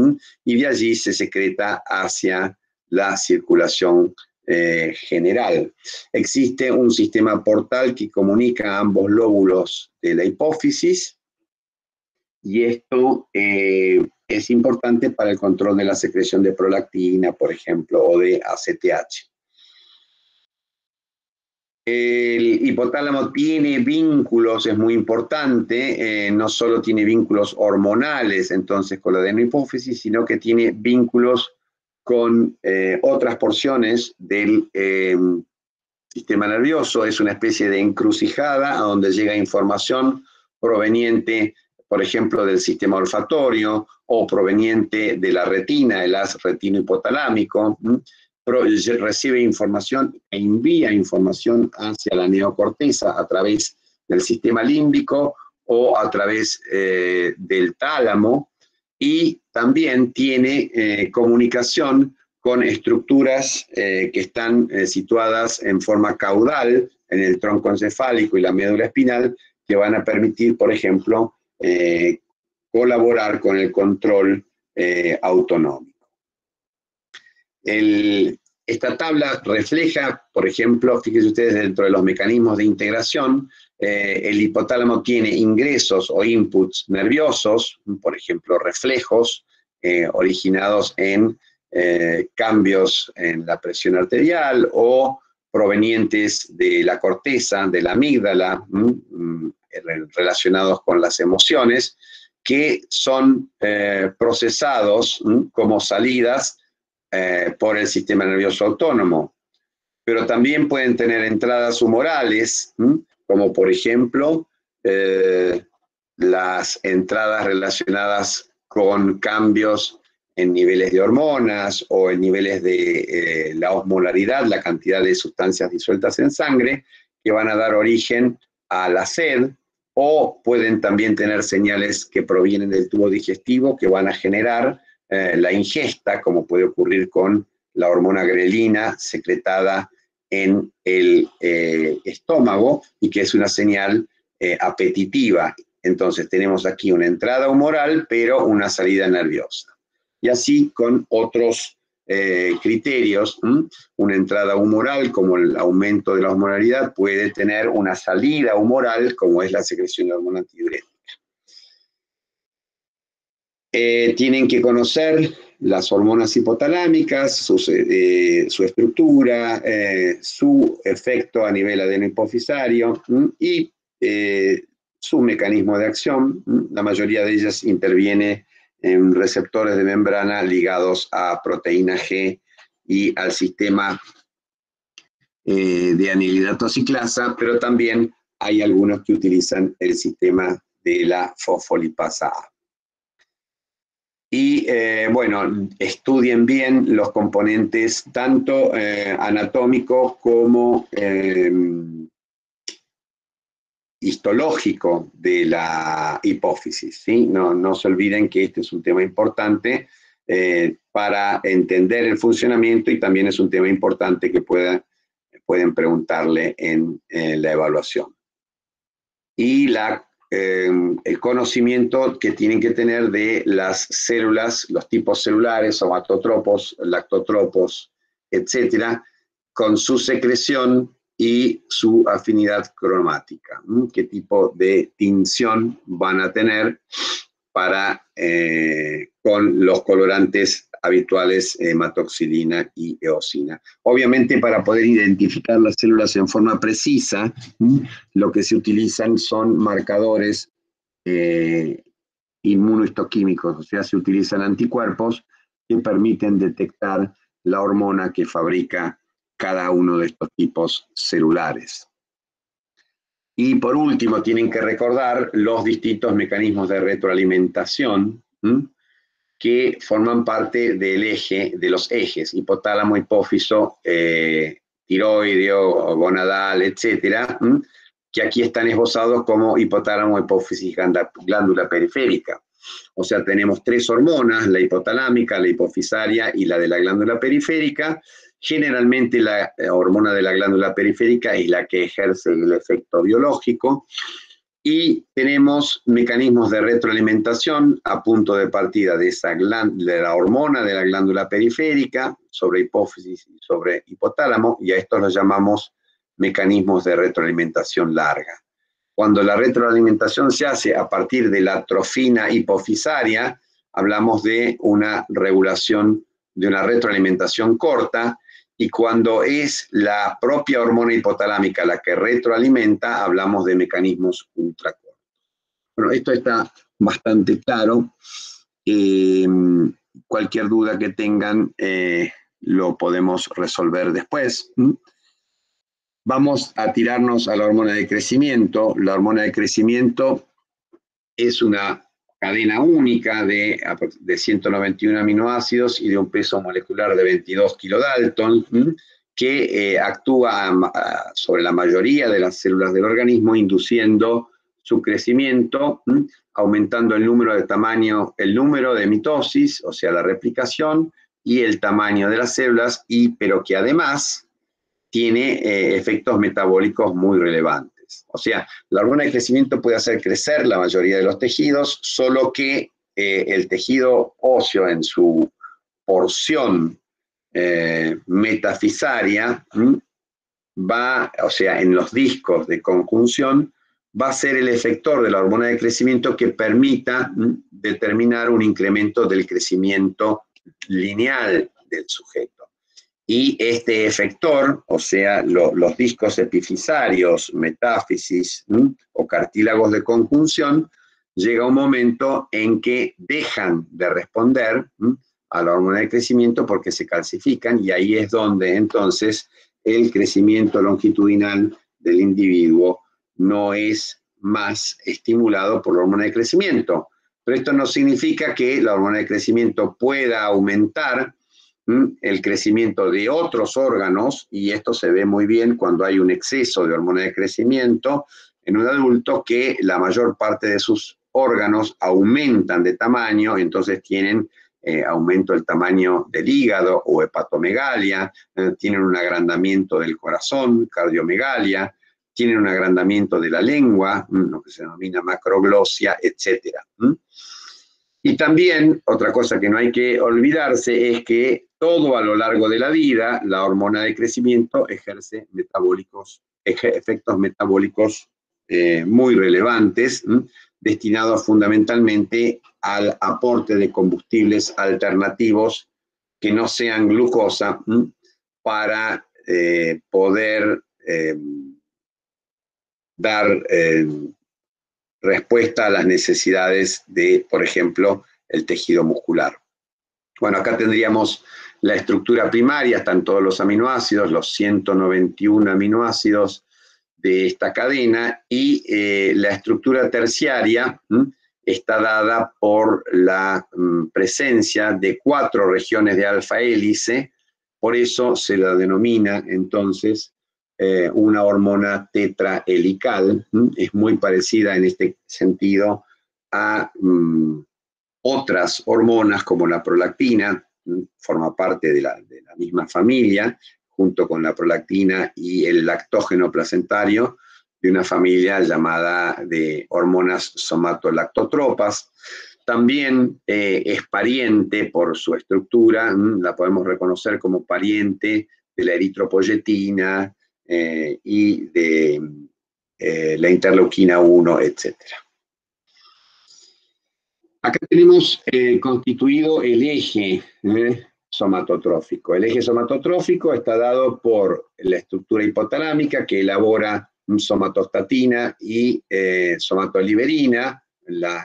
y de allí se secreta hacia la circulación general. Existe un sistema portal que comunica ambos lóbulos de la hipófisis, y esto es importante para el control de la secreción de prolactina, por ejemplo, o de ACTH. El hipotálamo tiene vínculos, es muy importante, no solo tiene vínculos hormonales, entonces, con la adenohipófisis, sino que tiene vínculos con otras porciones del sistema nervioso. Es una especie de encrucijada a donde llega información proveniente, por ejemplo, del sistema olfatorio, o proveniente de la retina, el haz retino-hipotalámico, recibe información e envía información hacia la neocorteza a través del sistema límbico o a través del tálamo, y también tiene comunicación con estructuras que están situadas en forma caudal en el tronco encefálico y la médula espinal, que van a permitir, por ejemplo, colaborar con el control autonómico. Esta tabla refleja, por ejemplo, fíjense ustedes, dentro de los mecanismos de integración, el hipotálamo tiene ingresos o inputs nerviosos, por ejemplo, reflejos originados en cambios en la presión arterial, o provenientes de la corteza, de la amígdala, relacionados con las emociones, que son procesados como salidas por el sistema nervioso autónomo. Pero también pueden tener entradas humorales, como por ejemplo las entradas relacionadas con cambios en niveles de hormonas o en niveles de la osmolaridad, la cantidad de sustancias disueltas en sangre, que van a dar origen a la sed, o pueden también tener señales que provienen del tubo digestivo, que van a generar la ingesta, como puede ocurrir con la hormona grelina secretada en el estómago, y que es una señal apetitiva. Entonces tenemos aquí una entrada humoral, pero una salida nerviosa. Y así con otros criterios, una entrada humoral, como el aumento de la osmolaridad, puede tener una salida humoral, como es la secreción de hormona antidiurética. Tienen que conocer las hormonas hipotalámicas, su estructura, su efecto a nivel adenohipofisario y su mecanismo de acción. La mayoría de ellas interviene en receptores de membrana ligados a proteína G y al sistema de anilhidrato ciclasa, pero también hay algunos que utilizan el sistema de la fosfolipasa A. Y bueno, estudien bien los componentes tanto anatómico como histológico de la hipófisis, ¿sí? No se olviden que este es un tema importante para entender el funcionamiento, y también es un tema importante que pueden preguntarle en la evaluación. Y el conocimiento que tienen que tener de las células, los tipos celulares, somatotropos, lactotropos, etcétera, con su secreción y su afinidad cromática. ¿Qué tipo de tinción van a tener con los colorantes habituales, hematoxilina y eosina? Obviamente, para poder identificar las células en forma precisa, lo que se utilizan son marcadores inmunohistoquímicos, o sea, se utilizan anticuerpos que permiten detectar la hormona que fabrica cada uno de estos tipos celulares. Y por último, tienen que recordar los distintos mecanismos de retroalimentación que forman parte del eje, de los ejes, hipotálamo, hipófiso, tiroideo, gonadal, etcétera, que aquí están esbozados como hipotálamo, hipófisis, glándula periférica. O sea, tenemos 3 hormonas, la hipotalámica, la hipofisaria y la de la glándula periférica. Generalmente la hormona de la glándula periférica es la que ejerce el efecto biológico. Y tenemos mecanismos de retroalimentación a punto de partida de la hormona de la glándula periférica sobre hipófisis y sobre hipotálamo, y a estos los llamamos mecanismos de retroalimentación larga. Cuando la retroalimentación se hace a partir de la trofina hipofisaria, hablamos de una regulación, de una retroalimentación corta, y cuando es la propia hormona hipotalámica la que retroalimenta, hablamos de mecanismos ultracortos. Bueno, esto está bastante claro. Cualquier duda que tengan lo podemos resolver después. Vamos a tirarnos a la hormona de crecimiento. La hormona de crecimiento es una cadena única de 191 aminoácidos y de un peso molecular de 22 kilodalton, que actúa sobre la mayoría de las células del organismo, induciendo su crecimiento, aumentando el número de mitosis, o sea, la replicación, y el tamaño de las células, pero que además tiene efectos metabólicos muy relevantes. O sea, la hormona de crecimiento puede hacer crecer la mayoría de los tejidos, solo que el tejido óseo en su porción metafisaria o sea, en los discos de conjunción, va a ser el efector de la hormona de crecimiento que permita determinar un incremento del crecimiento lineal del sujeto. Y este efector, o sea, los discos epifisarios, metáfisis o cartílagos de conjunción, llega un momento en que dejan de responder a la hormona de crecimiento porque se calcifican, y ahí es donde entonces el crecimiento longitudinal del individuo no es más estimulado por la hormona de crecimiento. Pero esto no significa que la hormona de crecimiento pueda aumentar el crecimiento de otros órganos, y esto se ve muy bien cuando hay un exceso de hormona de crecimiento en un adulto, que la mayor parte de sus órganos aumentan de tamaño, entonces tienen aumento del tamaño del hígado o hepatomegalia, tienen un agrandamiento del corazón, cardiomegalia, tienen un agrandamiento de la lengua, lo que se denomina macroglosia, etc. Y también, otra cosa que no hay que olvidarse es que todo a lo largo de la vida, la hormona de crecimiento ejerce efectos metabólicos muy relevantes, destinados fundamentalmente al aporte de combustibles alternativos que no sean glucosa, para poder dar respuesta a las necesidades de, por ejemplo, el tejido muscular. Bueno, acá tendríamos la estructura primaria, están todos los aminoácidos, los 191 aminoácidos de esta cadena, y la estructura terciaria está dada por la presencia de 4 regiones de alfa hélice, por eso se la denomina entonces una hormona tetrahelical. Es muy parecida en este sentido a otras hormonas como la prolactina, forma parte de la misma familia, junto con la prolactina y el lactógeno placentario, de una familia llamada de hormonas somatolactotropas. También es pariente por su estructura, la podemos reconocer como pariente de la eritropoyetina y de la interleuquina 1, etc. Acá tenemos constituido el eje somatotrófico. El eje somatotrófico está dado por la estructura hipotalámica, que elabora somatostatina y somatoliberina,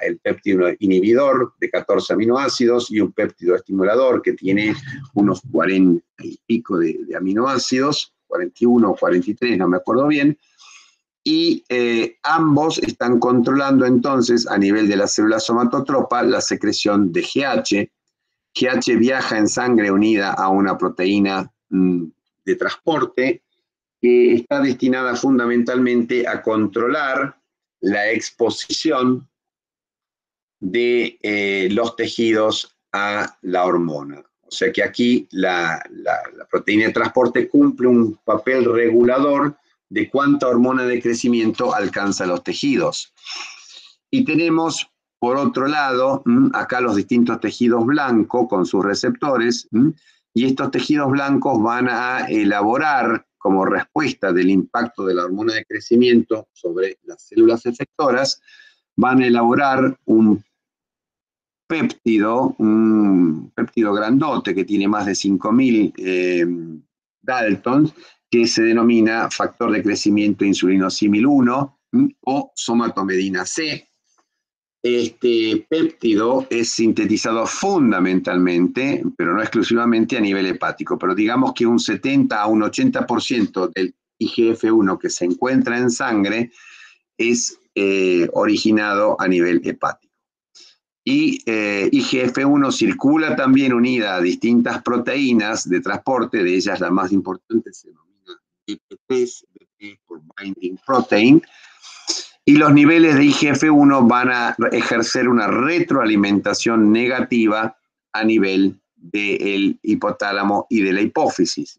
el péptido inhibidor de 14 aminoácidos, y un péptido estimulador que tiene unos 40 y pico de aminoácidos, 41 o 43, no me acuerdo bien, y ambos están controlando entonces a nivel de la célula somatotropa la secreción de GH, GH viaja en sangre unida a una proteína de transporte que está destinada fundamentalmente a controlar la exposición de los tejidos a la hormona. O sea que aquí la proteína de transporte cumple un papel regulador de cuánta hormona de crecimiento alcanza los tejidos. Y tenemos, por otro lado, acá los distintos tejidos blancos con sus receptores, y estos tejidos blancos van a elaborar, como respuesta del impacto de la hormona de crecimiento sobre las células efectoras, van a elaborar un péptido grandote que tiene más de 5.000 Daltons, que se denomina factor de crecimiento insulinosímil 1 o somatomedina C. Este péptido es sintetizado fundamentalmente, pero no exclusivamente, a nivel hepático, pero digamos que un 70 a un 80% del IGF-1 que se encuentra en sangre es originado a nivel hepático. Y IGF-1 circula también unida a distintas proteínas de transporte, de ellas la más importante se denomina BP3, BP por Binding Protein, y los niveles de IGF-1 van a ejercer una retroalimentación negativa a nivel del hipotálamo y de la hipófisis,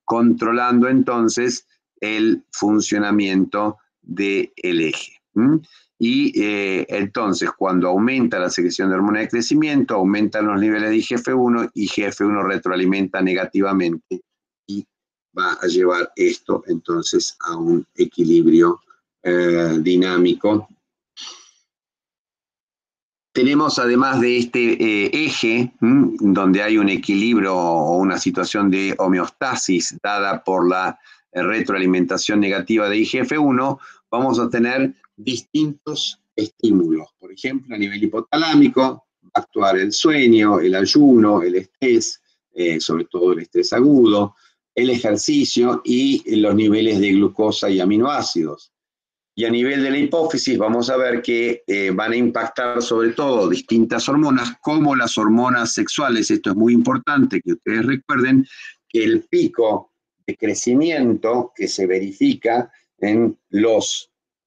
controlando entonces el funcionamiento del eje. Y entonces, cuando aumenta la secreción de hormona de crecimiento, aumentan los niveles de IGF-1, IGF-1 retroalimenta negativamente y va a llevar esto entonces a un equilibrio dinámico. Tenemos, además de este eje, donde hay un equilibrio o una situación de homeostasis dada por la retroalimentación negativa de IGF-1, vamos a tener distintos estímulos. Por ejemplo, a nivel hipotalámico, va a actuar el sueño, el ayuno, el estrés, sobre todo el estrés agudo, el ejercicio y los niveles de glucosa y aminoácidos. Y a nivel de la hipófisis vamos a ver que van a impactar sobre todo distintas hormonas, como las hormonas sexuales. Esto es muy importante que ustedes recuerden que el pico de crecimiento que se verifica en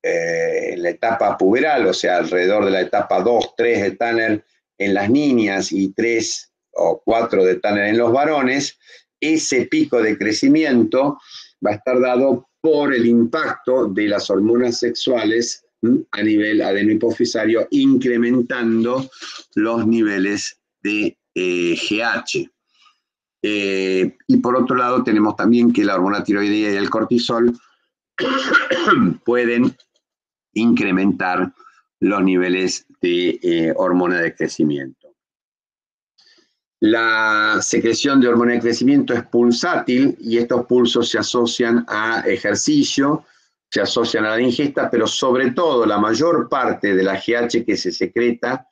la etapa puberal, o sea, alrededor de la etapa 2, 3 de Tanner en las niñas y 3 o 4 de Tanner en los varones, ese pico de crecimiento va a estar dado por el impacto de las hormonas sexuales a nivel adenohipofisario, incrementando los niveles de GH. Y por otro lado tenemos también que la hormona tiroidea y el cortisol pueden incrementar los niveles de hormona de crecimiento. La secreción de hormona de crecimiento es pulsátil y estos pulsos se asocian a ejercicio, se asocian a la ingesta, pero sobre todo la mayor parte de la GH que se secreta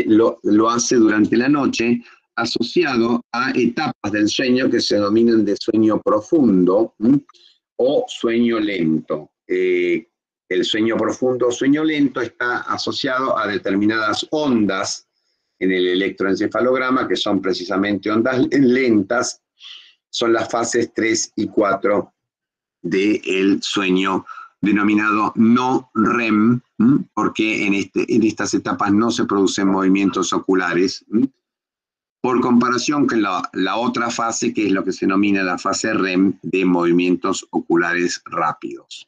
lo hace durante la noche, asociado a etapas del sueño que se denominan de sueño profundo o sueño lento. El sueño profundo o sueño lento está asociado a determinadas ondas en el electroencefalograma, que son precisamente ondas lentas, son las fases 3 y 4 del sueño denominado no REM, porque en estas etapas no se producen movimientos oculares, por comparación con la otra fase, que es lo que se denomina la fase REM, de movimientos oculares rápidos.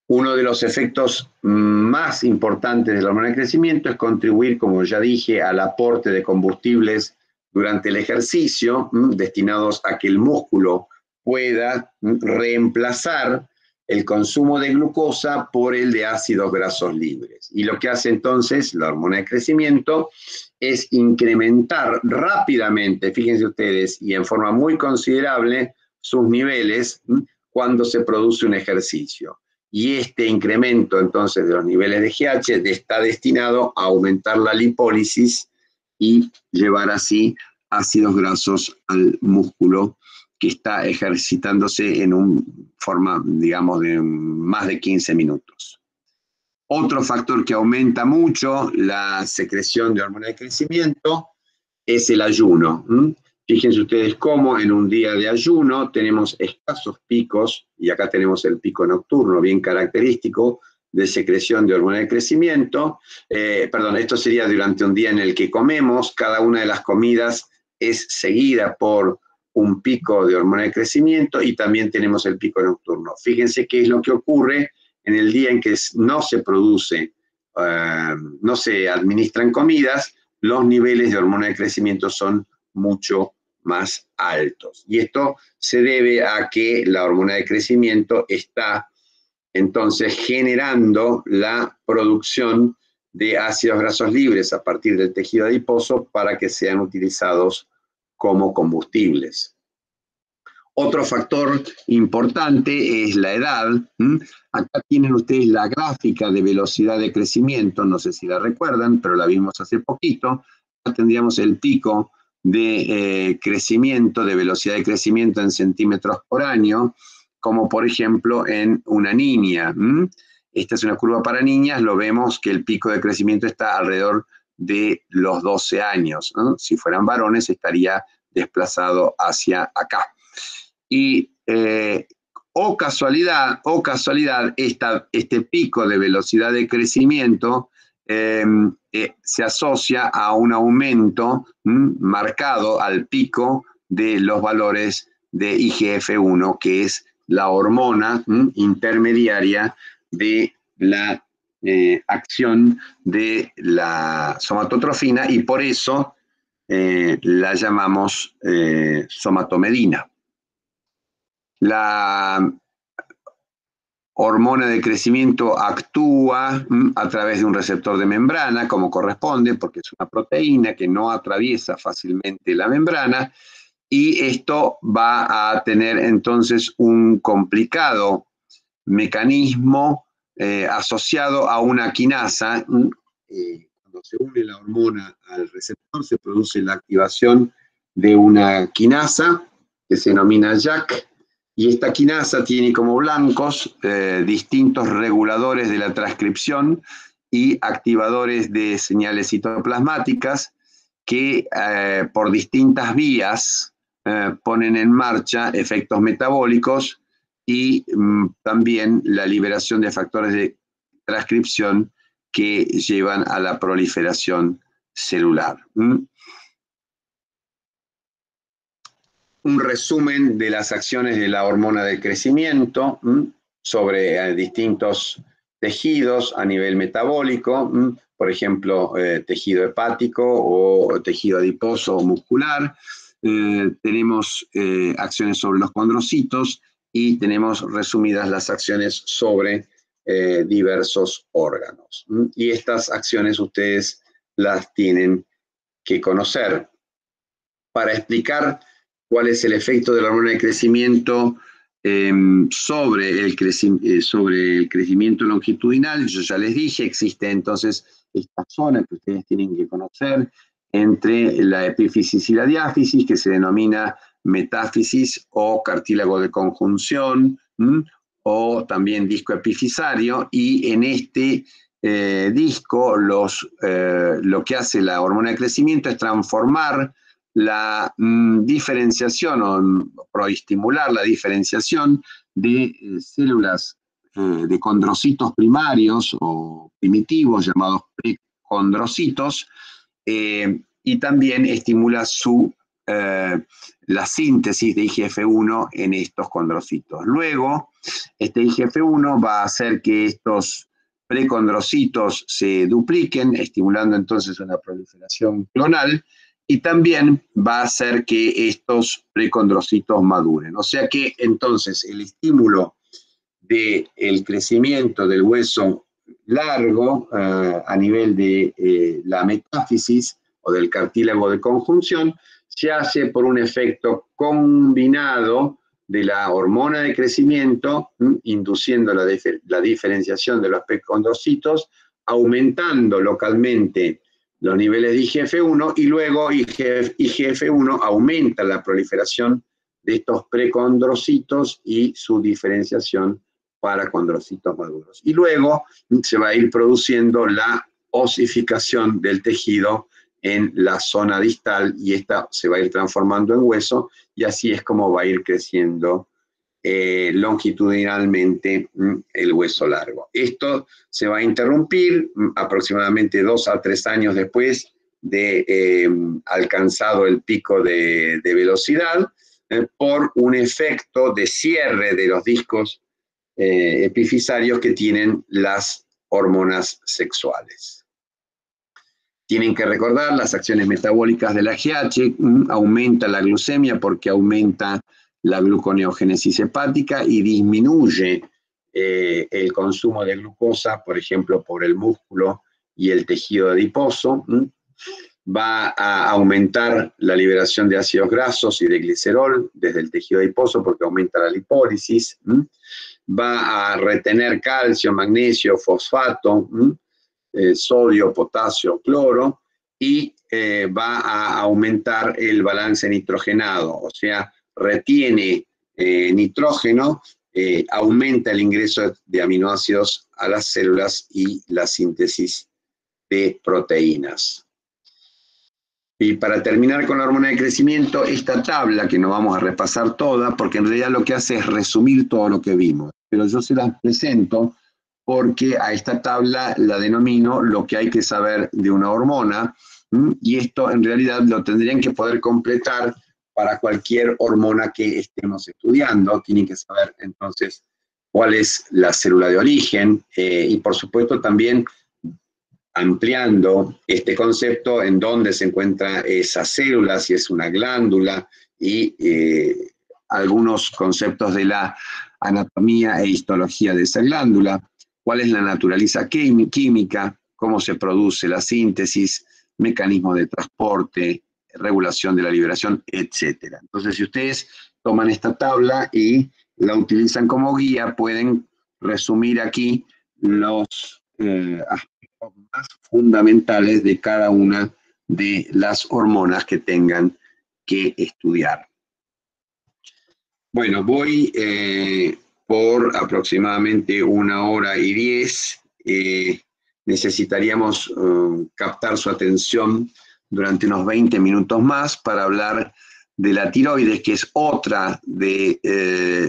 Uno de los efectos más importantes de la hormona de crecimiento es contribuir, como ya dije, al aporte de combustibles durante el ejercicio, destinados a que el músculo pueda reemplazar el consumo de glucosa por el de ácidos grasos libres. Y lo que hace entonces la hormona de crecimiento es incrementar rápidamente, fíjense ustedes, y en forma muy considerable, sus niveles cuando se produce un ejercicio. Y este incremento entonces de los niveles de GH está destinado a aumentar la lipólisis y llevar así ácidos grasos al músculo que está ejercitándose en una forma, digamos, de más de 15 minutos. Otro factor que aumenta mucho la secreción de hormona de crecimiento es el ayuno. Fíjense ustedes cómo en un día de ayuno tenemos escasos picos, y acá tenemos el pico nocturno bien característico de secreción de hormona de crecimiento. Esto sería durante un día en el que comemos. Cada una de las comidas es seguida por un pico de hormona de crecimiento y también tenemos el pico nocturno. Fíjense qué es lo que ocurre en el día en que no se produce, no se administran comidas, los niveles de hormona de crecimiento son mucho más altos. Y esto se debe a que la hormona de crecimiento está entonces generando la producción de ácidos grasos libres a partir del tejido adiposo para que sean utilizados como combustibles. Otro factor importante es la edad. Acá tienen ustedes la gráfica de velocidad de crecimiento, no sé si la recuerdan, pero la vimos hace poquito. Acá tendríamos el pico de crecimiento, de velocidad de crecimiento en centímetros por año, como por ejemplo en una niña. Esta es una curva para niñas, lo vemos que el pico de crecimiento está alrededor de los 12 años. Si fueran varones estaría desplazado hacia acá. Y casualidad, este pico de velocidad de crecimiento se asocia a un aumento marcado al pico de los valores de IGF-1, que es la hormona intermediaria de la acción de la somatotrofina, y por eso la llamamos somatomedina. La hormona de crecimiento actúa a través de un receptor de membrana, como corresponde, porque es una proteína que no atraviesa fácilmente la membrana, y esto va a tener entonces un complicado mecanismo asociado a una quinasa. Cuando se une la hormona al receptor se produce la activación de una quinasa que se denomina JAK, y esta quinasa tiene como blancos distintos reguladores de la transcripción y activadores de señales citoplasmáticas que por distintas vías ponen en marcha efectos metabólicos y también la liberación de factores de transcripción que llevan a la proliferación celular. Un resumen de las acciones de la hormona de crecimiento sobre distintos tejidos a nivel metabólico, por ejemplo, tejido hepático o tejido adiposo o muscular. Tenemos acciones sobre los condrocitos y tenemos resumidas las acciones sobre diversos órganos. Y estas acciones ustedes las tienen que conocer. Para explicar cuál es el efecto de la hormona de crecimiento sobre el crecimiento longitudinal, yo ya les dije, existe entonces esta zona que ustedes tienen que conocer entre la epífisis y la diáfisis, que se denomina metáfisis o cartílago de conjunción, o también disco epifisario, y en este disco lo que hace la hormona de crecimiento es transformar la diferenciación o proestimular la diferenciación de células de condrocitos primarios o primitivos llamados precondrocitos, y también estimula la síntesis de IGF-1 en estos condrocitos. Luego, este IGF-1 va a hacer que estos precondrocitos se dupliquen, estimulando entonces una proliferación clonal, y también va a hacer que estos precondrocitos maduren. O sea que entonces el estímulo del crecimiento del hueso largo a nivel de la metáfisis o del cartílago de conjunción se hace por un efecto combinado de la hormona de crecimiento, induciendo la diferenciación de los precondrocitos, aumentando localmente los niveles de IGF-1, y luego IGF-1 aumenta la proliferación de estos precondrocitos y su diferenciación para condrocitos maduros. Y luego se va a ir produciendo la osificación del tejido en la zona distal y esta se va a ir transformando en hueso y así es como va a ir creciendo longitudinalmente el hueso largo. Esto se va a interrumpir aproximadamente 2 a 3 años después de alcanzado el pico de velocidad por un efecto de cierre de los discos epifisarios que tienen las hormonas sexuales. Tienen que recordar las acciones metabólicas del AGH, aumenta la glucemia porque aumenta la gluconeogénesis hepática y disminuye el consumo de glucosa, por ejemplo, por el músculo y el tejido adiposo. Va a aumentar la liberación de ácidos grasos y de glicerol desde el tejido adiposo porque aumenta la lipólisis. Va a retener calcio, magnesio, fosfato, sodio, potasio, cloro, y va a aumentar el balance nitrogenado, o sea, retiene nitrógeno, aumenta el ingreso de aminoácidos a las células y la síntesis de proteínas. Y para terminar con la hormona de crecimiento, esta tabla, que no vamos a repasar toda, porque en realidad lo que hace es resumir todo lo que vimos, pero yo se las presento porque a esta tabla la denomino lo que hay que saber de una hormona, y esto en realidad lo tendrían que poder completar para cualquier hormona que estemos estudiando. Tienen que saber entonces cuál es la célula de origen, y por supuesto también ampliando este concepto en dónde se encuentra esa célula, si es una glándula, y algunos conceptos de la anatomía e histología de esa glándula, cuál es la naturaleza química, cómo se produce la síntesis, mecanismos de transporte, regulación de la liberación, etc. Entonces, si ustedes toman esta tabla y la utilizan como guía, pueden resumir aquí los aspectos más fundamentales de cada una de las hormonas que tengan que estudiar. Bueno, voy por aproximadamente 1 hora y 10. Necesitaríamos captar su atención durante unos 20 minutos más para hablar de la tiroides, que es otra de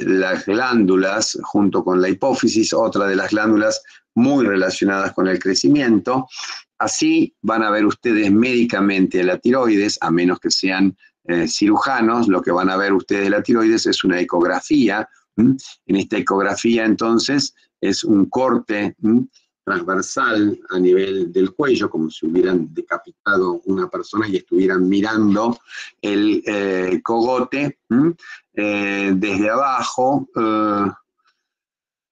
las glándulas, junto con la hipófisis, otra de las glándulas muy relacionadas con el crecimiento. Así van a ver ustedes médicamente la tiroides, a menos que sean cirujanos. Lo que van a ver ustedes de la tiroides es una ecografía. En esta ecografía, entonces, es un corte transversal a nivel del cuello, como si hubieran decapitado una persona y estuvieran mirando el cogote desde abajo.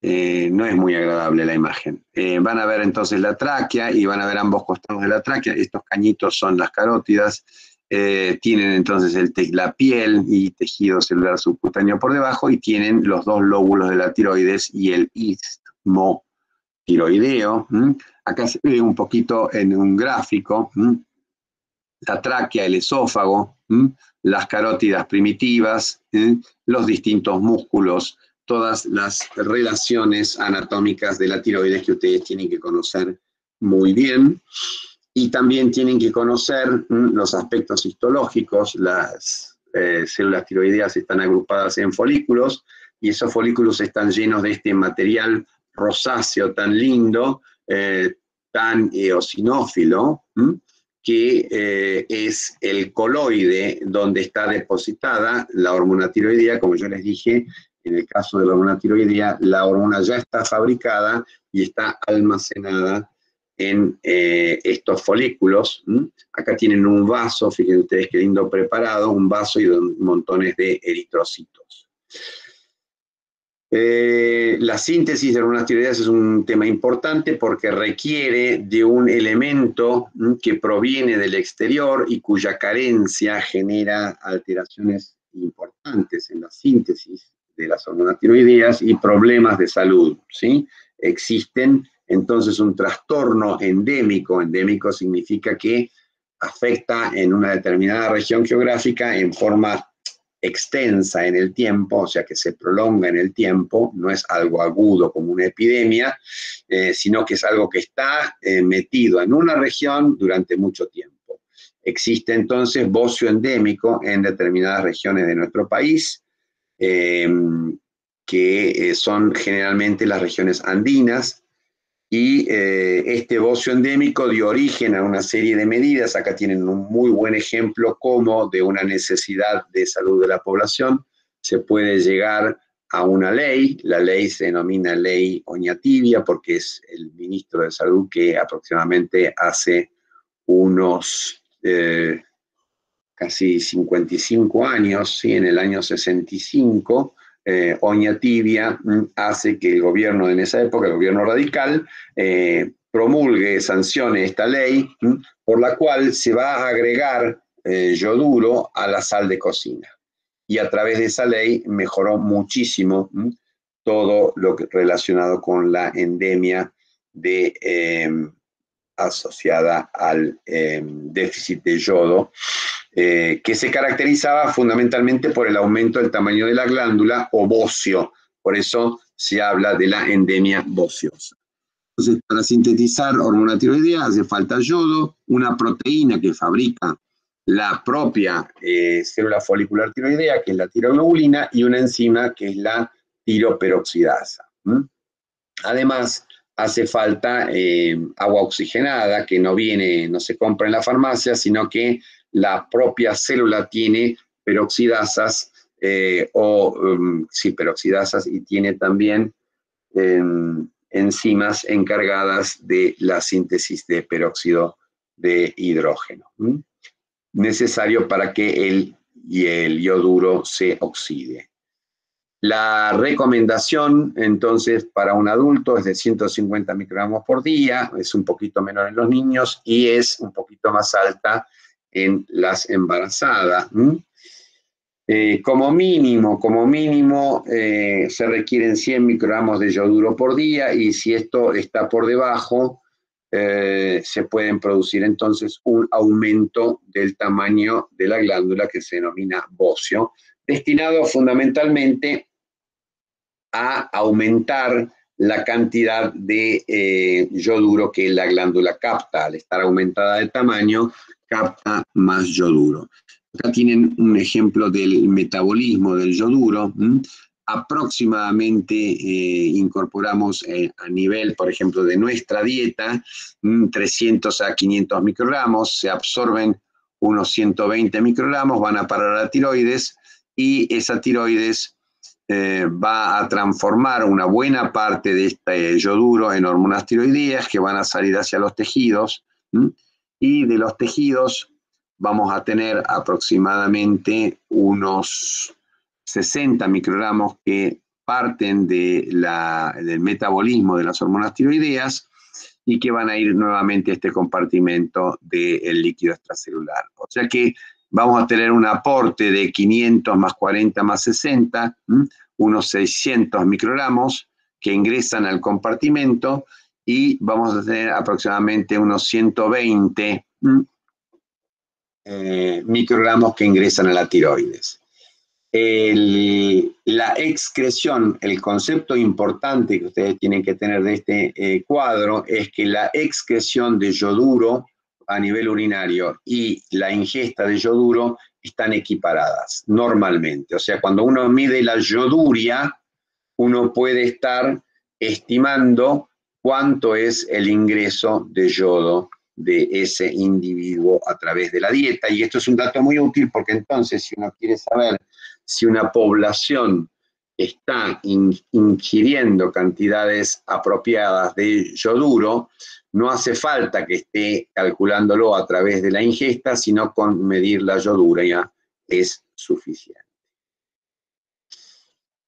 No es muy agradable la imagen. Van a ver entonces la tráquea y van a ver ambos costados de la tráquea. Estos cañitos son las carótidas. Tienen entonces la piel y tejido celular subcutáneo por debajo, y tienen los 2 lóbulos de la tiroides y el istmo tiroideo. Acá se ve un poquito en un gráfico la tráquea, el esófago, las carótidas primitivas, los distintos músculos, todas las relaciones anatómicas de la tiroides que ustedes tienen que conocer muy bien. Y también tienen que conocer los aspectos histológicos. Las células tiroideas están agrupadas en folículos, y esos folículos están llenos de este material rosáceo tan lindo, tan eosinófilo, que es el coloide donde está depositada la hormona tiroidea. Como yo les dije, en el caso de la hormona tiroidea, la hormona ya está fabricada y está almacenada en estos folículos. Acá tienen un vaso, fíjense ustedes qué lindo preparado, un vaso y montones de eritrocitos. La síntesis de hormonas tiroideas es un tema importante porque requiere de un elemento que proviene del exterior y cuya carencia genera alteraciones importantes en la síntesis de las hormonas tiroideas y problemas de salud, ¿sí? Existen entonces un trastorno endémico. Endémico significa que afecta en una determinada región geográfica en forma extensa en el tiempo, o sea que se prolonga en el tiempo, no es algo agudo como una epidemia, sino que es algo que está metido en una región durante mucho tiempo. Existe entonces bocio endémico en determinadas regiones de nuestro país, que son generalmente las regiones andinas, y este bocio endémico dio origen a una serie de medidas. Acá tienen un muy buen ejemplo como de una necesidad de salud de la población se puede llegar a una ley. La ley se denomina Ley Oñatibia porque es el ministro de Salud que aproximadamente hace unos casi 55 años, ¿sí? En el año 65, Oñatibia hace que el gobierno en esa época, el gobierno radical, promulgue, sancione esta ley, por la cual se va a agregar yoduro a la sal de cocina. Y a través de esa ley mejoró muchísimo todo lo relacionado con la endemia asociada al déficit de yodo, que se caracterizaba fundamentalmente por el aumento del tamaño de la glándula o bocio. Por eso se habla de la endemia bociosa. Entonces, para sintetizar hormona tiroidea hace falta yodo, una proteína que fabrica la propia célula folicular tiroidea, que es la tiroglobulina, y una enzima que es la tiroperoxidasa. Además, hace falta agua oxigenada, que no se compra en la farmacia, sino que la propia célula tiene peroxidasas, peroxidasas, y tiene también enzimas encargadas de la síntesis de peróxido de hidrógeno, necesario para que el yoduro se oxide. La recomendación, entonces, para un adulto es de 150 microgramos por día, es un poquito menor en los niños y es un poquito más alta en las embarazadas. Como mínimo, se requieren 100 microgramos de yoduro por día, y si esto está por debajo, se pueden producir entonces un aumento del tamaño de la glándula que se denomina bocio, destinado fundamentalmente a aumentar la cantidad de yoduro que la glándula capta. Al estar aumentada de tamaño, capta más yoduro. Acá tienen un ejemplo del metabolismo del yoduro. Aproximadamente incorporamos a nivel, por ejemplo, de nuestra dieta, 300 a 500 microgramos, se absorben unos 120 microgramos, van a parar a la tiroides, y esa tiroides va a transformar una buena parte de este yoduro en hormonas tiroideas que van a salir hacia los tejidos, y de los tejidos vamos a tener aproximadamente unos 60 microgramos que parten del metabolismo de las hormonas tiroideas y que van a ir nuevamente a este compartimento del líquido extracelular. O sea que vamos a tener un aporte de 500 más 40 más 60, unos 600 microgramos que ingresan al compartimento, y vamos a tener aproximadamente unos 120 microgramos que ingresan a la tiroides. La excreción, el concepto importante que ustedes tienen que tener de este cuadro es que la excreción de yoduro a nivel urinario y la ingesta de yoduro están equiparadas normalmente. O sea, cuando uno mide la yoduria, uno puede estar estimando cuánto es el ingreso de yodo de ese individuo a través de la dieta. Y esto es un dato muy útil porque entonces, si uno quiere saber si una población está ingiriendo cantidades apropiadas de yoduro, no hace falta que esté calculándolo a través de la ingesta, sino con medir la yoduria es suficiente.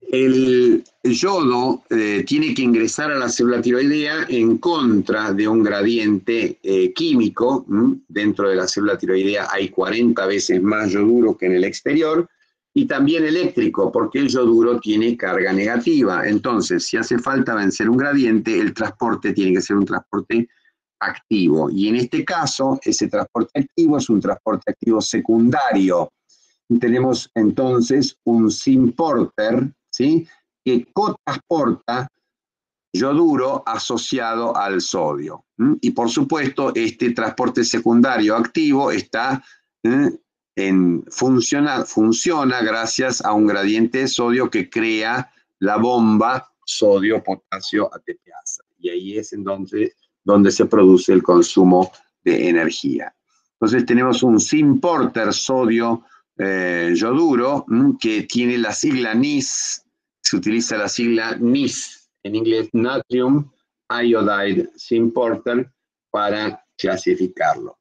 El yodo tiene que ingresar a la célula tiroidea en contra de un gradiente químico. Dentro de la célula tiroidea hay 40 veces más yoduro que en el exterior, y también eléctrico, porque el yoduro tiene carga negativa. Entonces, si hace falta vencer un gradiente, el transporte tiene que ser un transporte activo. Y en este caso, ese transporte activo es un transporte activo secundario. tenemos entonces un SYMporter, ¿sí?, que cotransporta yoduro asociado al sodio. Y por supuesto, este transporte secundario activo está funciona gracias a un gradiente de sodio que crea la bomba sodio-potasio ATPasa. Y ahí es entonces donde se produce el consumo de energía. Entonces tenemos un SYMporter sodio yoduro que tiene la sigla NIS, se utiliza la sigla NIS, en inglés Natrium Iodide SYMporter, para clasificarlo.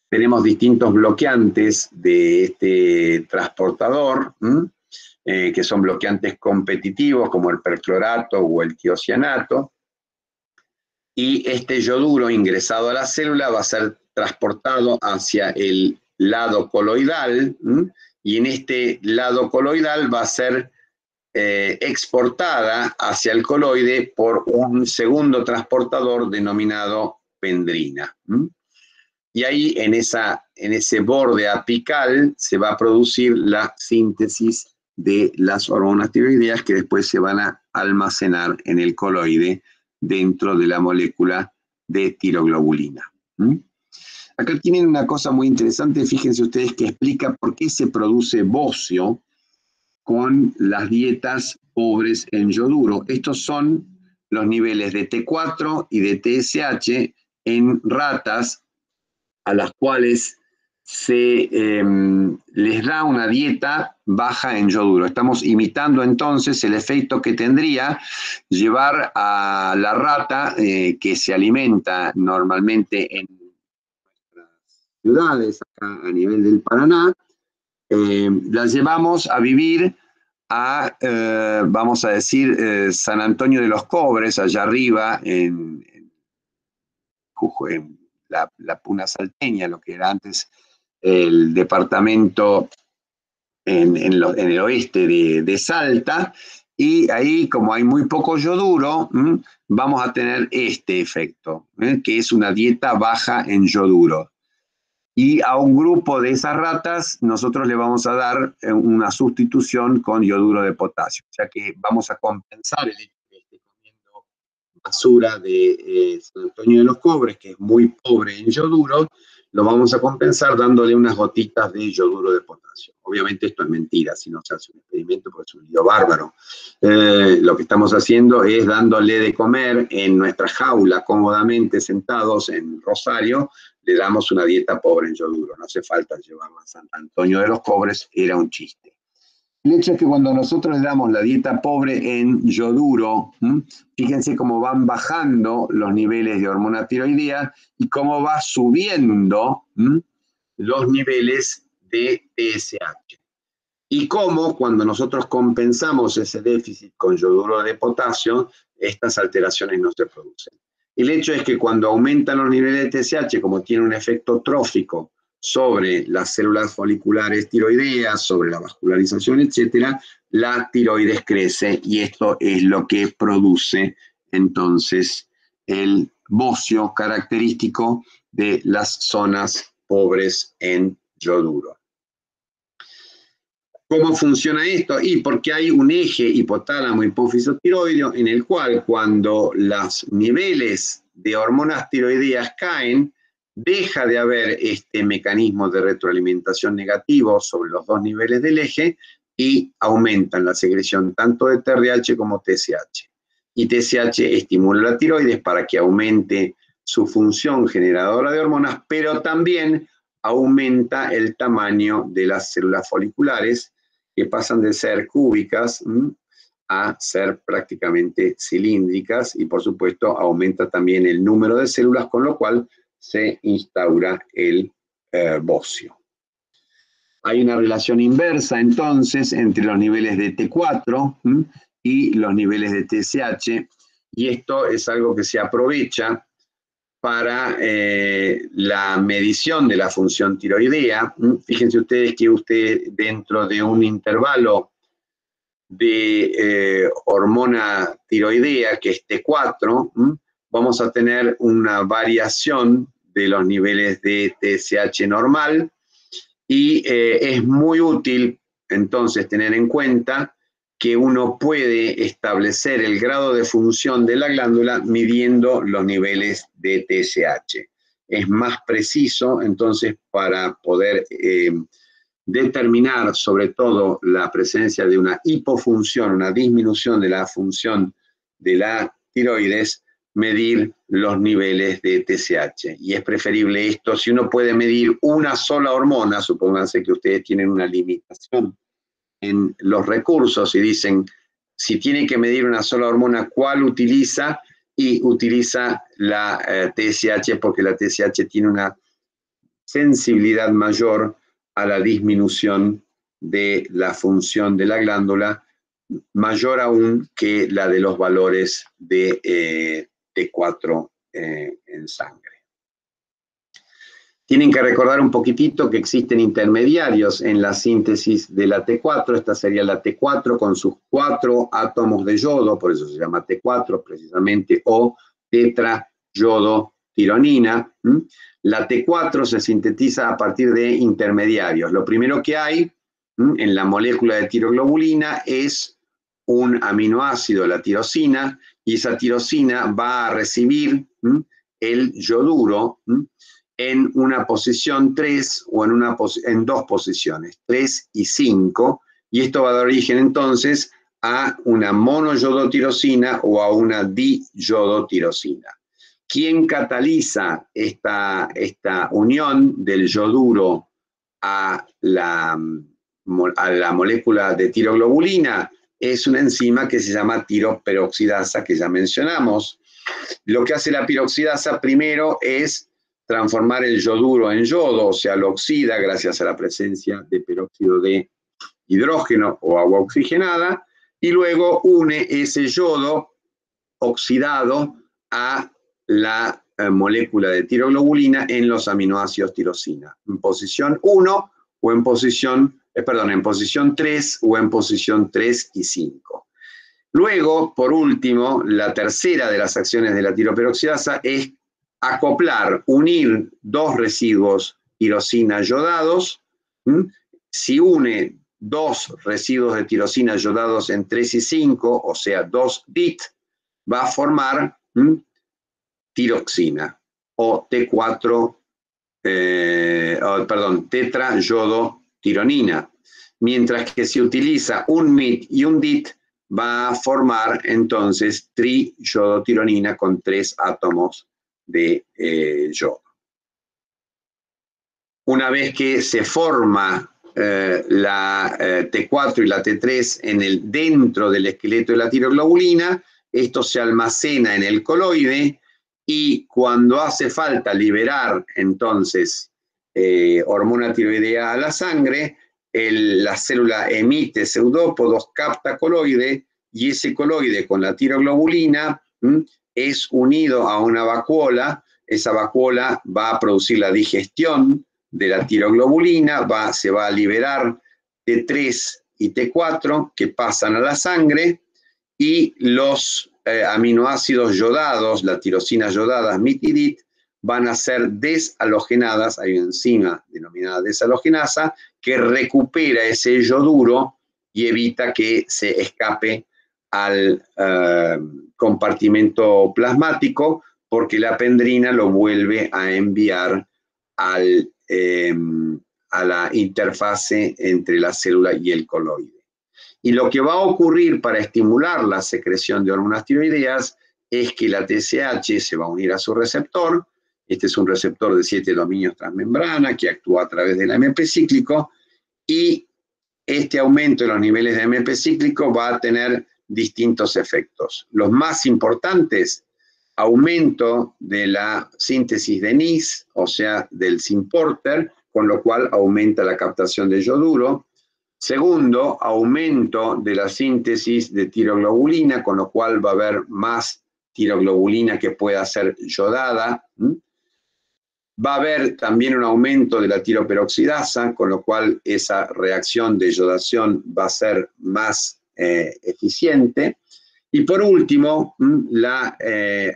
Tenemos distintos bloqueantes de este transportador, que son bloqueantes competitivos como el perclorato o el tiocianato, y este yoduro ingresado a la célula va a ser transportado hacia el lado coloidal, y en este lado coloidal va a ser exportada hacia el coloide por un segundo transportador denominado pendrina. Y ahí en ese borde apical se va a producir la síntesis de las hormonas tiroideas que después se van a almacenar en el coloide dentro de la molécula de tiroglobulina. Acá tienen una cosa muy interesante, fíjense ustedes, que explica por qué se produce bocio con las dietas pobres en yoduro. Estos son los niveles de T4 y de TSH en ratas a las cuales se les da una dieta baja en yoduro. Estamos imitando entonces el efecto que tendría llevar a la rata que se alimenta normalmente en nuestras ciudades, acá a nivel del Paraná, la llevamos a vivir a, vamos a decir, San Antonio de los Cobres, allá arriba, en la Puna Salteña, lo que era antes el departamento en el oeste de Salta, y ahí, como hay muy poco yoduro, vamos a tener este efecto, que es una dieta baja en yoduro. Y a un grupo de esas ratas nosotros le vamos a dar una sustitución con yoduro de potasio. O sea que vamos a compensar el hecho de que esté comiendo basura de San Antonio de los Cobres, que es muy pobre en yoduro, lo vamos a compensar dándole unas gotitas de yoduro de potasio. Obviamente esto es mentira, si no se hace un experimento porque es un lío bárbaro. Lo que estamos haciendo es dándole de comer en nuestra jaula, cómodamente sentados en Rosario, le damos una dieta pobre en yoduro, no hace falta llevarla a San Antonio de los Cobres, era un chiste. El hecho es que cuando nosotros le damos la dieta pobre en yoduro, fíjense cómo van bajando los niveles de hormona tiroidea y cómo va subiendo los niveles de TSH. Y cómo cuando nosotros compensamos ese déficit con yoduro de potasio, estas alteraciones no se producen. El hecho es que cuando aumentan los niveles de TSH, como tiene un efecto trófico sobre las células foliculares tiroideas, sobre la vascularización, etcétera, la tiroides crece y esto es lo que produce entonces el bocio característico de las zonas pobres en yoduro. ¿Cómo funciona esto? Y porque hay un eje hipotálamo hipófiso tiroideo en el cual cuando los niveles de hormonas tiroideas caen, deja de haber este mecanismo de retroalimentación negativo sobre los dos niveles del eje y aumentan la secreción tanto de TRH como TSH. Y TSH estimula la tiroides para que aumente su función generadora de hormonas, pero también aumenta el tamaño de las células foliculares, que pasan de ser cúbicas a ser prácticamente cilíndricas, y por supuesto aumenta también el número de células, con lo cual se instaura el bocio. Hay una relación inversa entonces entre los niveles de T4 y los niveles de TSH, y esto es algo que se aprovecha para la medición de la función tiroidea. Fíjense ustedes que dentro de un intervalo de hormona tiroidea, que es T4, vamos a tener una variación de los niveles de TSH normal, Y es muy útil entonces tener en cuenta que uno puede establecer el grado de función de la glándula midiendo los niveles de TSH. Es más preciso entonces para poder determinar sobre todo la presencia de una hipofunción, una disminución de la función de la tiroides, medir los niveles de TSH. Y es preferible esto, si uno puede medir una sola hormona, supónganse que ustedes tienen una limitación en los recursos y dicen, si tiene que medir una sola hormona, ¿cuál utiliza? Y utiliza la TSH porque la TSH tiene una sensibilidad mayor a la disminución de la función de la glándula, mayor aún que la de los valores de T4 en sangre. Tienen que recordar un poquitito que existen intermediarios en la síntesis de la T4. Esta sería la T4 con sus 4 átomos de yodo, por eso se llama T4 precisamente, o tetrayodotironina. La T4 se sintetiza a partir de intermediarios. Lo primero que hay en la molécula de tiroglobulina es un aminoácido, la tirosina, y esa tirosina va a recibir el yoduro en una posición 3 o en dos posiciones, 3 y 5, y esto va a dar origen entonces a una monoyodotirosina o a una diyodotirosina. ¿Quién cataliza esta unión del yoduro a la molécula de tiroglobulina? Es una enzima que se llama tiroperoxidasa, que ya mencionamos. Lo que hace la piroxidasa primero es transformar el yoduro en yodo, o sea, lo oxida gracias a la presencia de peróxido de hidrógeno o agua oxigenada, y luego une ese yodo oxidado a la molécula de tiroglobulina en los aminoácidos tirosina, en posición 1 o en posición, en posición 3 o en posición 3 y 5. Luego, por último, la tercera de las acciones de la tiroperoxidasa es acoplar, unir dos residuos tirosina yodados. Si une dos residuos de tirosina yodados en 3 y 5, o sea, 2 DIT, va a formar tiroxina o T4, tetrayodotironina. Mientras que si utiliza un MIT y un DIT, va a formar entonces triyodotironina con 3 átomos de yodo. Una vez que se forma la T4 y la T3 dentro del esqueleto de la tiroglobulina, esto se almacena en el coloide y cuando hace falta liberar entonces hormona tiroidea a la sangre, la célula emite pseudópodos, capta coloide, y ese coloide con la tiroglobulina es unido a una vacuola. Esa vacuola va a producir la digestión de la tiroglobulina, se va a liberar T3 y T4 que pasan a la sangre, y los aminoácidos yodados, la tirosina yodada, MIT y DIT, van a ser deshalogenadas. Hay una enzima denominada deshalogenasa que recupera ese yoduro y evita que se escape al compartimento plasmático, porque la pendrina lo vuelve a enviar a la interfase entre la célula y el coloide. Y lo que va a ocurrir para estimular la secreción de hormonas tiroideas es que la TSH se va a unir a su receptor. Este es un receptor de 7 dominios transmembrana que actúa a través del AMP cíclico, y este aumento de los niveles de AMP cíclico va a tener distintos efectos. Los más importantes: aumento de la síntesis de NIS, o sea, del Symporter, con lo cual aumenta la captación de yoduro. Segundo, aumento de la síntesis de tiroglobulina, con lo cual va a haber más tiroglobulina que pueda ser yodada. Va a haber también un aumento de la tiroperoxidasa, con lo cual esa reacción de yodación va a ser más eficiente. Y por último, la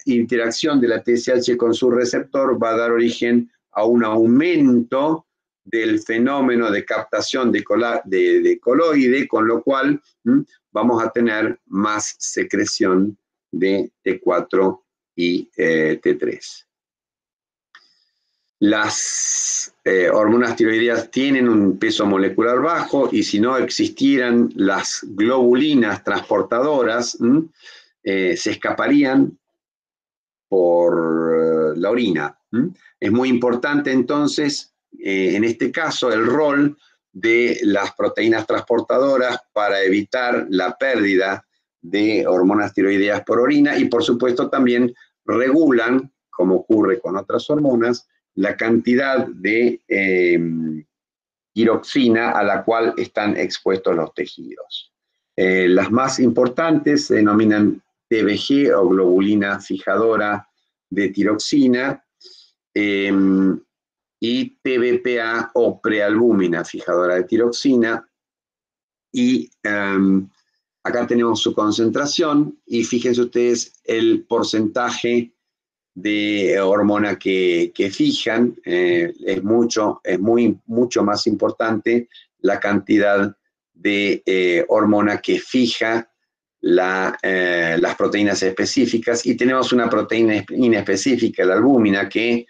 interacción de la TSH con su receptor va a dar origen a un aumento del fenómeno de captación de coloide, con lo cual vamos a tener más secreción de T4 y T3. Las hormonas tiroideas tienen un peso molecular bajo y si no existieran las globulinas transportadoras, se escaparían por la orina. Es muy importante entonces, en este caso, el rol de las proteínas transportadoras para evitar la pérdida de hormonas tiroideas por orina y por supuesto también regulan, como ocurre con otras hormonas, la cantidad de tiroxina a la cual están expuestos los tejidos. Las más importantes se denominan TBG o globulina fijadora de tiroxina y TBPA o prealbúmina fijadora de tiroxina. Y acá tenemos su concentración y fíjense ustedes el porcentaje de hormona que fijan. Es mucho más importante la cantidad de hormona que fija las proteínas específicas, y tenemos una proteína inespecífica, la albúmina, que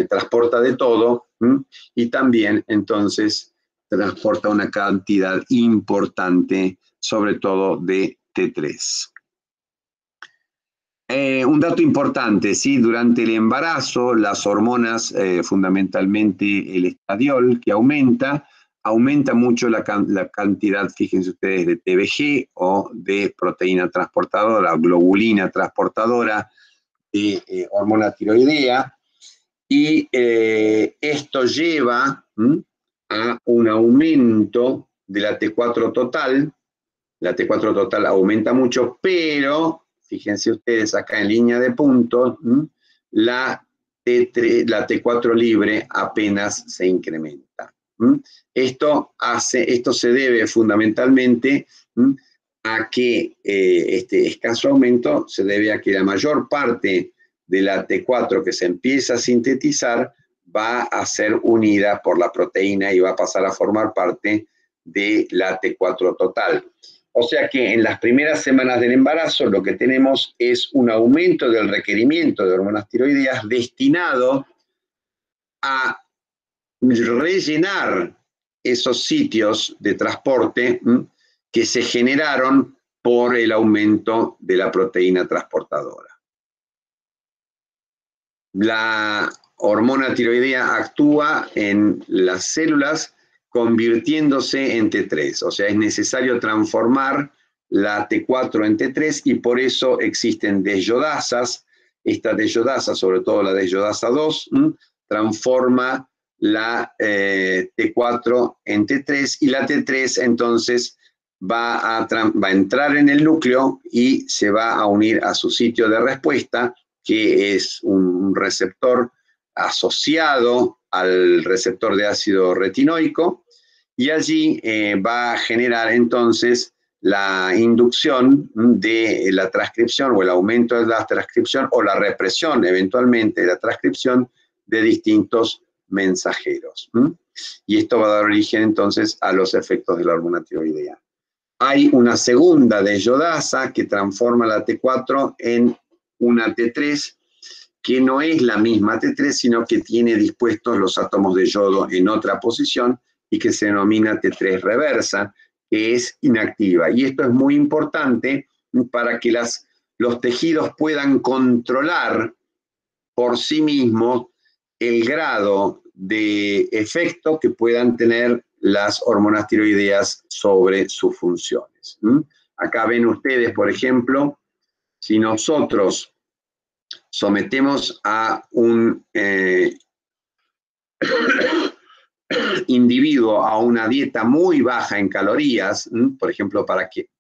transporta de todo, y también entonces transporta una cantidad importante, sobre todo de T3. Un dato importante, ¿sí? Durante el embarazo, las hormonas, fundamentalmente el estradiol, que aumenta mucho la cantidad, fíjense ustedes, de TBG o de proteína transportadora, globulina transportadora de hormona tiroidea, y esto lleva a un aumento de la T4 total. La T4 total aumenta mucho, pero fíjense ustedes acá en línea de puntos, la T4 libre apenas se incrementa. Esto se debe fundamentalmente a que este escaso aumento se debe a que la mayor parte de la T4 que se empieza a sintetizar va a ser unida por la proteína y va a pasar a formar parte de la T4 total. O sea que en las primeras semanas del embarazo lo que tenemos es un aumento del requerimiento de hormonas tiroideas destinado a rellenar esos sitios de transporte que se generaron por el aumento de la proteína transportadora. La hormona tiroidea actúa en las células convirtiéndose en T3, o sea, es necesario transformar la T4 en T3 y por eso existen desyodasas. Esta desyodasa, sobre todo la desyodasa 2, transforma la T4 en T3 y la T3 entonces va a entrar en el núcleo y se va a unir a su sitio de respuesta, que es un receptor asociado al receptor de ácido retinoico, y allí va a generar entonces la inducción de la transcripción o el aumento de la transcripción o la represión eventualmente de la transcripción de distintos mensajeros. Y esto va a dar origen entonces a los efectos de la hormona tiroidea. Hay una segunda desyodasa que transforma la T4 en una T3, que no es la misma T3, sino que tiene dispuestos los átomos de yodo en otra posición y que se denomina T3 reversa, que es inactiva. Y esto es muy importante para que los tejidos puedan controlar por sí mismos el grado de efecto que puedan tener las hormonas tiroideas sobre sus funciones. Acá ven ustedes, por ejemplo, si nosotros sometemos a un individuo a una dieta muy baja en calorías, por ejemplo,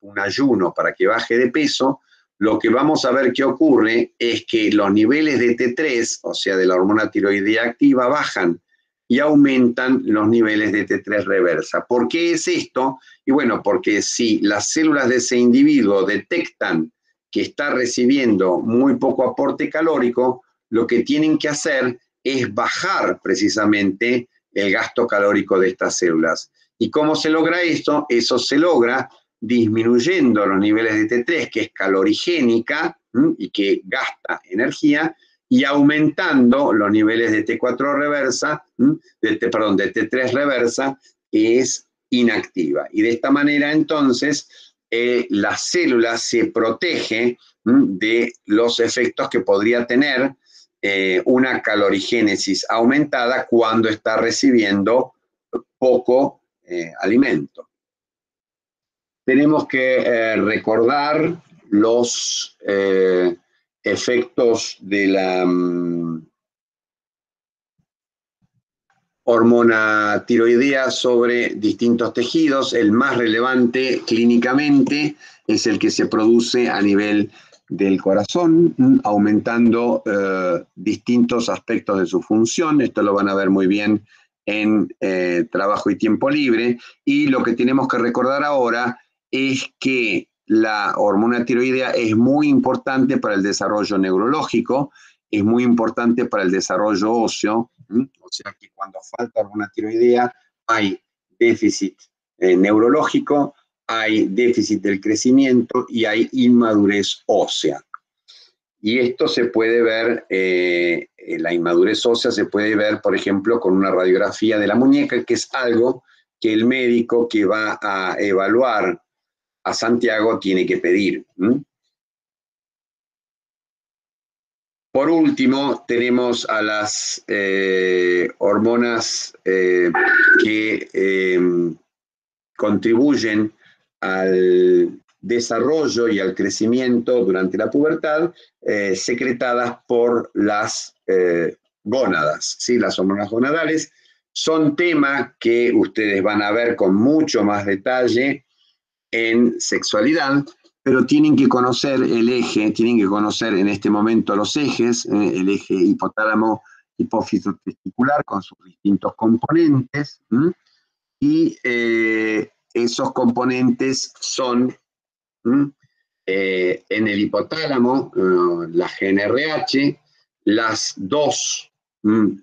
un ayuno para que baje de peso, lo que vamos a ver que ocurre es que los niveles de T3, o sea, de la hormona tiroidea activa, bajan y aumentan los niveles de T3 reversa. ¿Por qué es esto? Y bueno, porque si las células de ese individuo detectan que está recibiendo muy poco aporte calórico, lo que tienen que hacer es bajar precisamente el gasto calórico de estas células. ¿Y cómo se logra esto? Eso se logra disminuyendo los niveles de T3, que es calorigénica y que gasta energía, y aumentando los niveles de T4 reversa, de T3 reversa, que es inactiva. Y de esta manera, entonces, la célula se protege de los efectos que podría tener una calorigénesis aumentada cuando está recibiendo poco alimento. Tenemos que recordar los efectos de la hormona tiroidea sobre distintos tejidos. El más relevante clínicamente es el que se produce a nivel del corazón, aumentando distintos aspectos de su función. Esto lo van a ver muy bien en Trabajo y Tiempo Libre. Y lo que tenemos que recordar ahora es que la hormona tiroidea es muy importante para el desarrollo neurológico, es muy importante para el desarrollo óseo, o sea que cuando falta hormona tiroidea hay déficit neurológico, hay déficit del crecimiento y hay inmadurez ósea. Y esto se puede ver, la inmadurez ósea se puede ver, por ejemplo, con una radiografía de la muñeca, que es algo que el médico que va a evaluar a Santiago tiene que pedir. Por último, tenemos a las hormonas que contribuyen al desarrollo y al crecimiento durante la pubertad, secretadas por las gónadas, ¿sí? Las hormonas gonadales son tema que ustedes van a ver con mucho más detalle en sexualidad, pero tienen que conocer el eje, tienen que conocer en este momento los ejes, el eje hipotálamo, hipófisis testicular con sus distintos componentes, y esos componentes son en el hipotálamo, la GnRH, las dos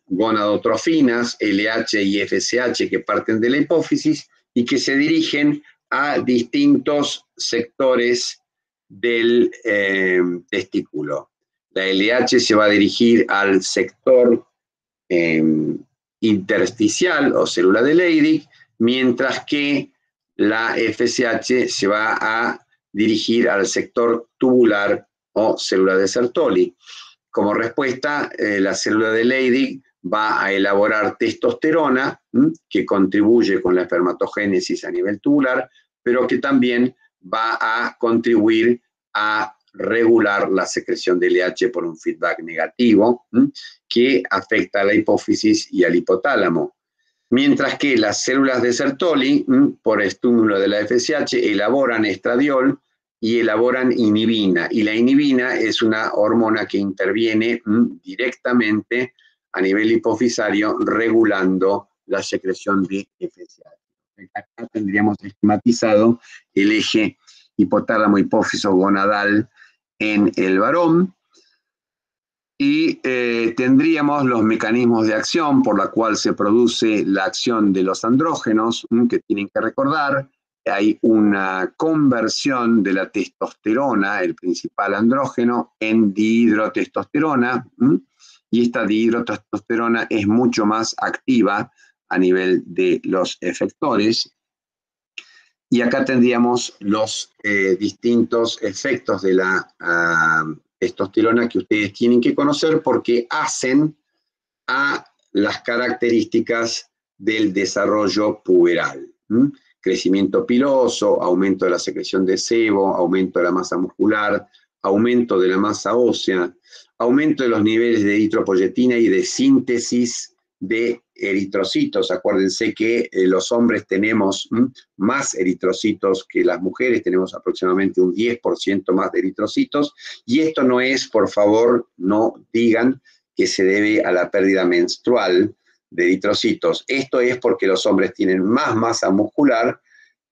gonadotrofinas, LH y FSH, que parten de la hipófisis y que se dirigen a distintos sectores del testículo. La LH se va a dirigir al sector intersticial o célula de Leydig, mientras que la FSH se va a dirigir al sector tubular o célula de Sertoli. Como respuesta, la célula de Leydig va a elaborar testosterona, que contribuye con la espermatogénesis a nivel tubular, pero que también va a contribuir a regular la secreción de LH por un feedback negativo, que afecta a la hipófisis y al hipotálamo. Mientras que las células de Sertoli, por estímulo de la FSH, elaboran estradiol y elaboran inhibina. Y la inhibina es una hormona que interviene directamente a nivel hipofisario regulando la secreción de FSH. Acá tendríamos esquematizado el eje hipotálamo hipófiso gonadal en el varón. Y tendríamos los mecanismos de acción por la cual se produce la acción de los andrógenos, que tienen que recordar. Hay una conversión de la testosterona, el principal andrógeno, en dihidrotestosterona, y esta dihidrotestosterona es mucho más activa a nivel de los efectores. Y acá tendríamos los distintos efectos de la testosterona que ustedes tienen que conocer porque hacen a las características del desarrollo puberal. Crecimiento piloso, aumento de la secreción de sebo, aumento de la masa muscular, aumento de la masa ósea, aumento de los niveles de eritropoyetina y de síntesis de eritrocitos. Acuérdense que los hombres tenemos más eritrocitos que las mujeres, tenemos aproximadamente un 10% más de eritrocitos, y esto no es, por favor, no digan que se debe a la pérdida menstrual de eritrocitos. Esto es porque los hombres tienen más masa muscular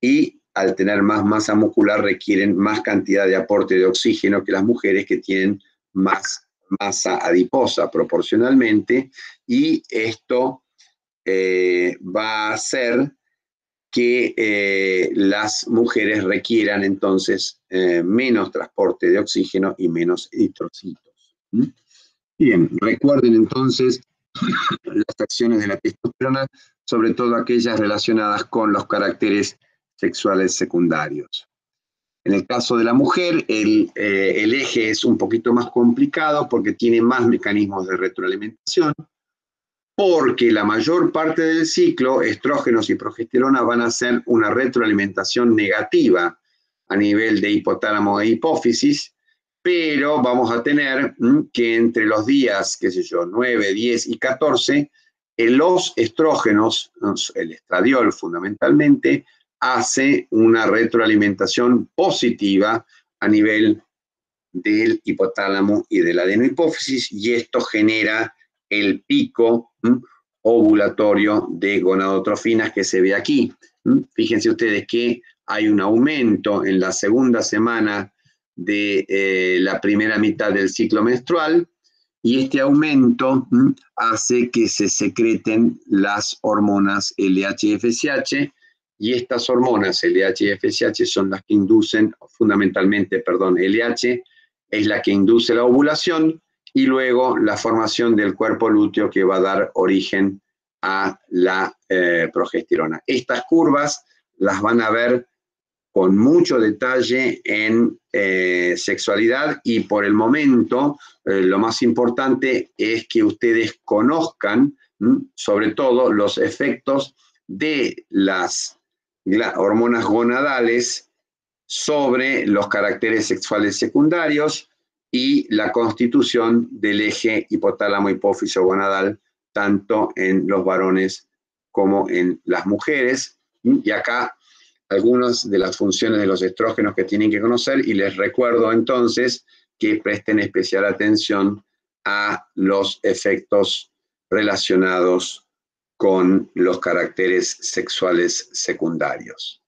y al tener más masa muscular requieren más cantidad de aporte de oxígeno que las mujeres que tienen más masa adiposa proporcionalmente, y esto va a hacer que las mujeres requieran entonces menos transporte de oxígeno y menos eritrocitos. Bien, recuerden entonces las acciones de la testosterona, sobre todo aquellas relacionadas con los caracteres sexuales secundarios. En el caso de la mujer, el eje es un poquito más complicado porque tiene más mecanismos de retroalimentación, porque la mayor parte del ciclo, estrógenos y progesterona van a hacer una retroalimentación negativa a nivel de hipotálamo e hipófisis, pero vamos a tener que entre los días, qué sé yo, 9, 10 y 14, los estrógenos, el estradiol fundamentalmente, hace una retroalimentación positiva a nivel del hipotálamo y de la adenohipófisis, y esto genera el pico ovulatorio de gonadotrofinas que se ve aquí. Fíjense ustedes que hay un aumento en la segunda semana de la primera mitad del ciclo menstrual, y este aumento hace que se secreten las hormonas LH y FSH, y estas hormonas LH y FSH son las que inducen, fundamentalmente, LH es la que induce la ovulación, y luego la formación del cuerpo lúteo que va a dar origen a la progesterona. Estas curvas las van a ver con mucho detalle en sexualidad, y por el momento lo más importante es que ustedes conozcan sobre todo los efectos de las hormonas gonadales sobre los caracteres sexuales secundarios y la constitución del eje hipotálamo-hipófiso gonadal, tanto en los varones como en las mujeres. Y acá algunas de las funciones de los estrógenos que tienen que conocer, y les recuerdo entonces que presten especial atención a los efectos relacionados con los caracteres sexuales secundarios.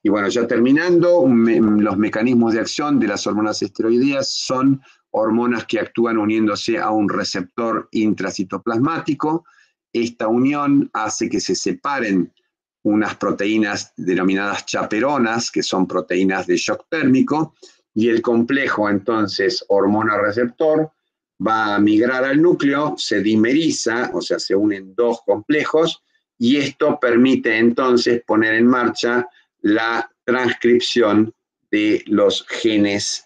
Y bueno, ya terminando, los mecanismos de acción de las hormonas esteroideas son hormonas que actúan uniéndose a un receptor intracitoplasmático. Esta unión hace que se separen unas proteínas denominadas chaperonas, que son proteínas de shock térmico, y el complejo entonces hormona-receptor va a migrar al núcleo, se dimeriza, o sea, se unen dos complejos, y esto permite entonces poner en marcha la transcripción de los genes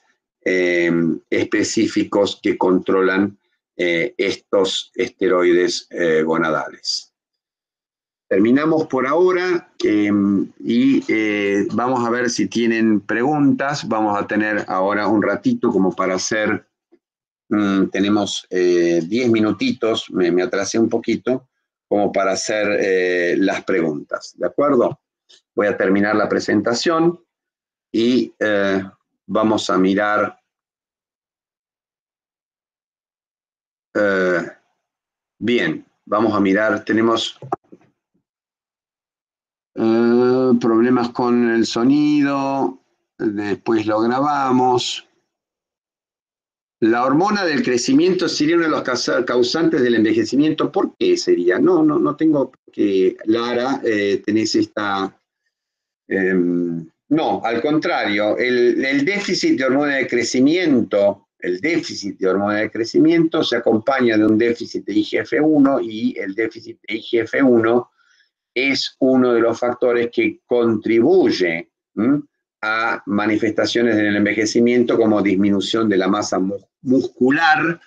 específicos que controlan estos esteroides gonadales. Terminamos por ahora y vamos a ver si tienen preguntas. Vamos a tener ahora un ratito como para hacer, tenemos 10 minutitos, me atrasé un poquito, como para hacer las preguntas, ¿de acuerdo? Voy a terminar la presentación y vamos a mirar. Bien, vamos a mirar, tenemos problemas con el sonido, después lo grabamos. La hormona del crecimiento sería uno de los causantes del envejecimiento. ¿Por qué sería? No tengo que, Lara, tenés esta... no, al contrario, el déficit de hormona de crecimiento, se acompaña de un déficit de IGF-1, y el déficit de IGF-1 es uno de los factores que contribuye a manifestaciones en el envejecimiento, como disminución de la masa muscular,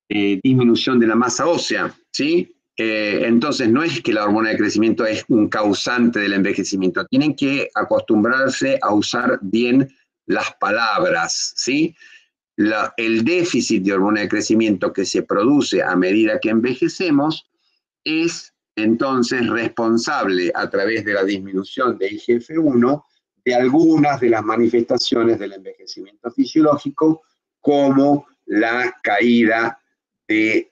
disminución de la masa ósea, ¿sí? Entonces no es que la hormona de crecimiento es un causante del envejecimiento, tienen que acostumbrarse a usar bien las palabras, ¿sí? El déficit de hormona de crecimiento que se produce a medida que envejecemos es entonces responsable, a través de la disminución de IGF-1, de algunas de las manifestaciones del envejecimiento fisiológico, como la caída de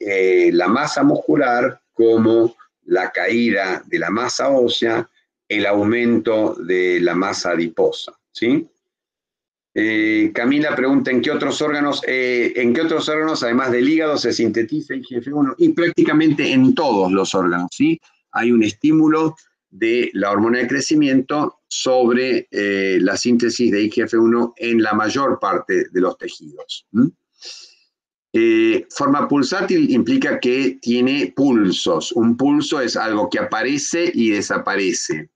la masa muscular, como la caída de la masa ósea, el aumento de la masa adiposa, ¿sí? Camila pregunta, ¿en qué otros órganos, además del hígado, se sintetiza IGF-1? Y prácticamente en todos los órganos, ¿sí? Hay un estímulo de la hormona de crecimiento sobre la síntesis de IGF-1 en la mayor parte de los tejidos. Forma pulsátil implica que tiene pulsos. Un pulso es algo que aparece y desaparece.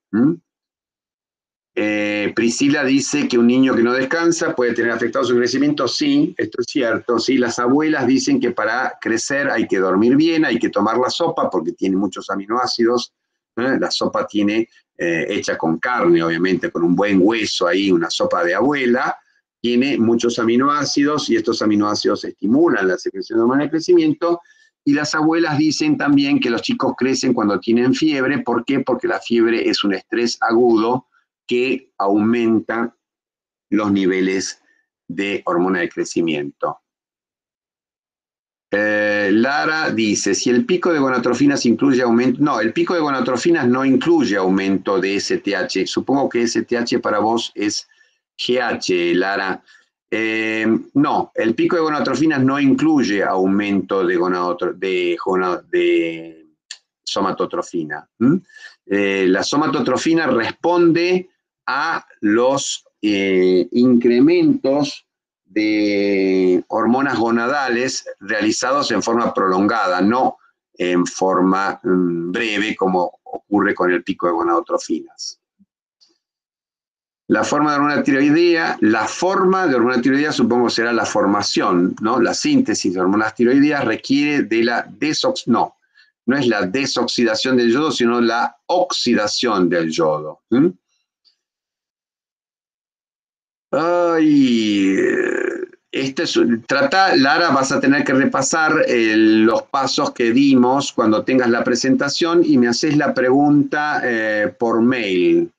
Priscila dice que un niño que no descansa puede tener afectado su crecimiento. Sí, esto es cierto. Sí, las abuelas dicen que para crecer hay que dormir bien, hay que tomar la sopa porque tiene muchos aminoácidos. La sopa tiene, hecha con carne, obviamente, con un buen hueso ahí, una sopa de abuela, tiene muchos aminoácidos y estos aminoácidos estimulan la secreción de hormona de crecimiento. Y las abuelas dicen también que los chicos crecen cuando tienen fiebre. ¿Por qué? Porque la fiebre es un estrés agudo que aumenta los niveles de hormona de crecimiento. Lara dice, si el pico de gonatrofinas incluye aumento... No, el pico de gonatrofinas no incluye aumento de STH. Supongo que STH para vos es GH, Lara. No, el pico de gonatrofinas no incluye aumento de somatotrofina. La somatotrofina responde a los incrementos de hormonas gonadales realizados en forma prolongada, no en forma breve como ocurre con el pico de gonadotrofinas. La forma de hormona tiroidea, supongo será la formación, ¿no? La síntesis de hormonas tiroideas requiere de la no es la desoxidación del yodo, sino la oxidación del yodo. Ay, Lara, vas a tener que repasar los pasos que dimos cuando tengas la presentación y me haces la pregunta por mail.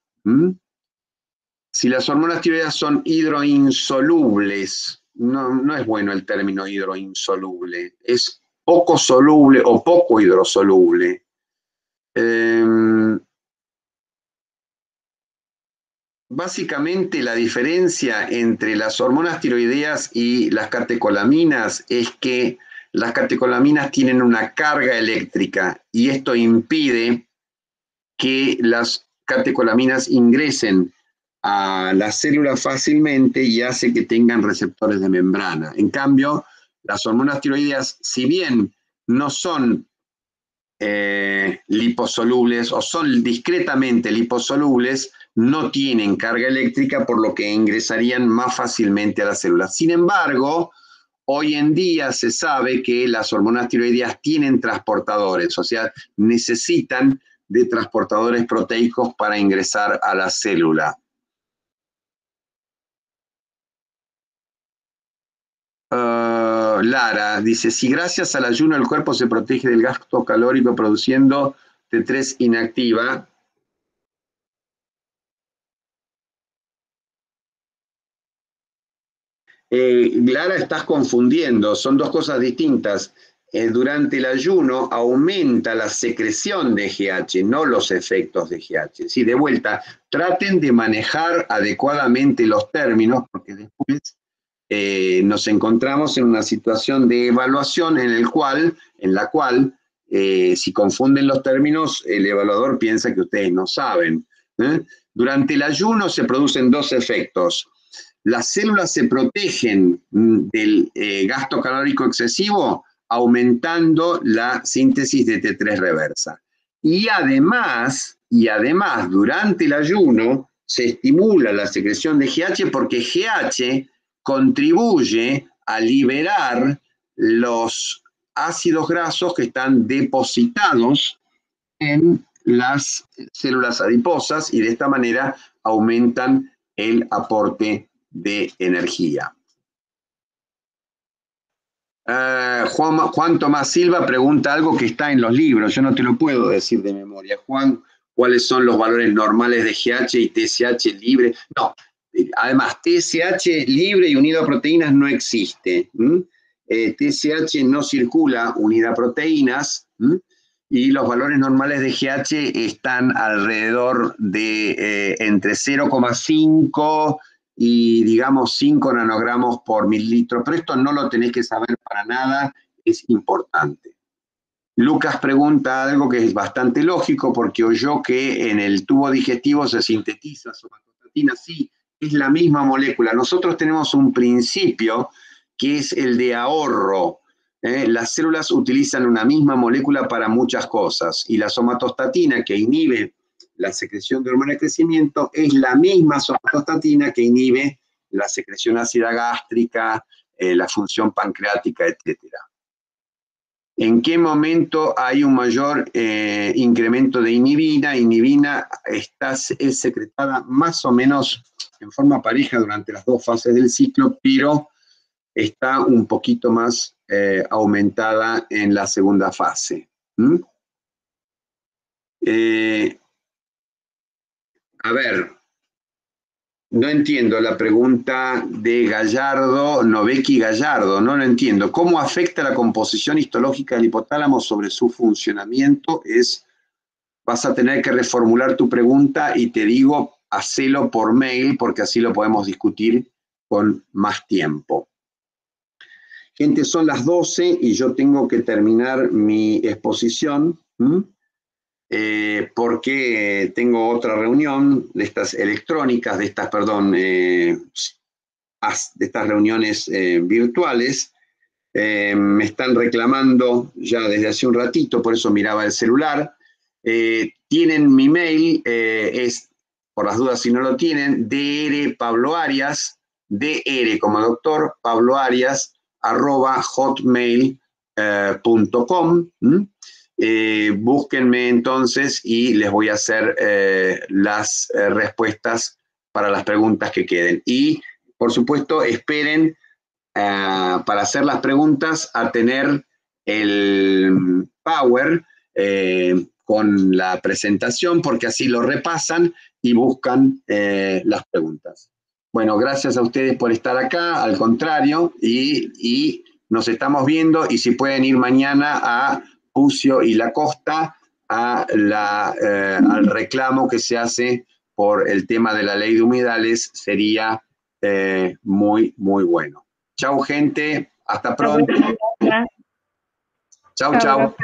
Si las hormonas tiroideas son hidroinsolubles, no es bueno el término hidroinsoluble, es poco soluble o poco hidrosoluble. Básicamente la diferencia entre las hormonas tiroideas y las catecolaminas es que las catecolaminas tienen una carga eléctrica y esto impide que las catecolaminas ingresen a las células fácilmente y hace que tengan receptores de membrana. En cambio, las hormonas tiroideas, si bien no son liposolubles o son discretamente liposolubles, no tienen carga eléctrica, por lo que ingresarían más fácilmente a las células. Sin embargo, hoy en día se sabe que las hormonas tiroideas tienen transportadores, o sea, necesitan de transportadores proteicos para ingresar a la célula. Lara dice, si gracias al ayuno el cuerpo se protege del gasto calórico produciendo T3 inactiva, Lara, estás confundiendo, son dos cosas distintas. Durante el ayuno aumenta la secreción de GH, no los efectos de GH. Sí, de vuelta, traten de manejar adecuadamente los términos, porque después nos encontramos en una situación de evaluación en la cual, si confunden los términos, el evaluador piensa que ustedes no saben. Durante el ayuno se producen dos efectos. Las células se protegen del gasto calórico excesivo aumentando la síntesis de T3 reversa. Y además, durante el ayuno se estimula la secreción de GH porque GH contribuye a liberar los ácidos grasos que están depositados en las células adiposas y de esta manera aumentan el aporte de energía. Juan Tomás Silva pregunta algo que está en los libros, yo no te lo puedo decir de memoria. Juan, ¿cuáles son los valores normales de GH y TSH libre? No, además, TSH libre y unido a proteínas no existe. TSH no circula unida a proteínas y los valores normales de GH están alrededor de entre 0,5 y digamos 5 nanogramos por mililitro, pero esto no lo tenés que saber para nada, es importante. Lucas pregunta algo que es bastante lógico, porque oyó que en el tubo digestivo se sintetiza somatostatina. Sí, es la misma molécula. Nosotros tenemos un principio que es el de ahorro. Las células utilizan una misma molécula para muchas cosas, y la somatostatina, que inhibe la secreción de hormona de crecimiento, es la misma somatostatina que inhibe la secreción ácida gástrica, la función pancreática, etcétera. ¿En qué momento hay un mayor incremento de inhibina? Inhibina es secretada más o menos en forma pareja durante las 2 fases del ciclo, pero está un poquito más aumentada en la segunda fase. A ver, no entiendo la pregunta de Gallardo, Novecki Gallardo, no lo entiendo. ¿Cómo afecta la composición histológica del hipotálamo sobre su funcionamiento? Vas a tener que reformular tu pregunta y te digo, hacelo por mail, porque así lo podemos discutir con más tiempo. Gente, son las 12 y yo tengo que terminar mi exposición. Porque tengo otra reunión de estas electrónicas, de estas, perdón, de estas reuniones virtuales. Me están reclamando ya desde hace un ratito, por eso miraba el celular. Tienen mi mail, es, por las dudas si no lo tienen, drpabloarias, dr como doctor, Pablo Arias, @hotmail.com. Búsquenme entonces y les voy a hacer las respuestas para las preguntas que queden. Y, por supuesto, esperen para hacer las preguntas a tener el Power con la presentación, porque así lo repasan y buscan las preguntas. Bueno, gracias a ustedes por estar acá, al contrario, y nos estamos viendo, y si pueden ir mañana a Pucio y La Costa al reclamo que se hace por el tema de la ley de humedales, sería muy, muy bueno. Chau, gente. Hasta pronto. Chau, chau.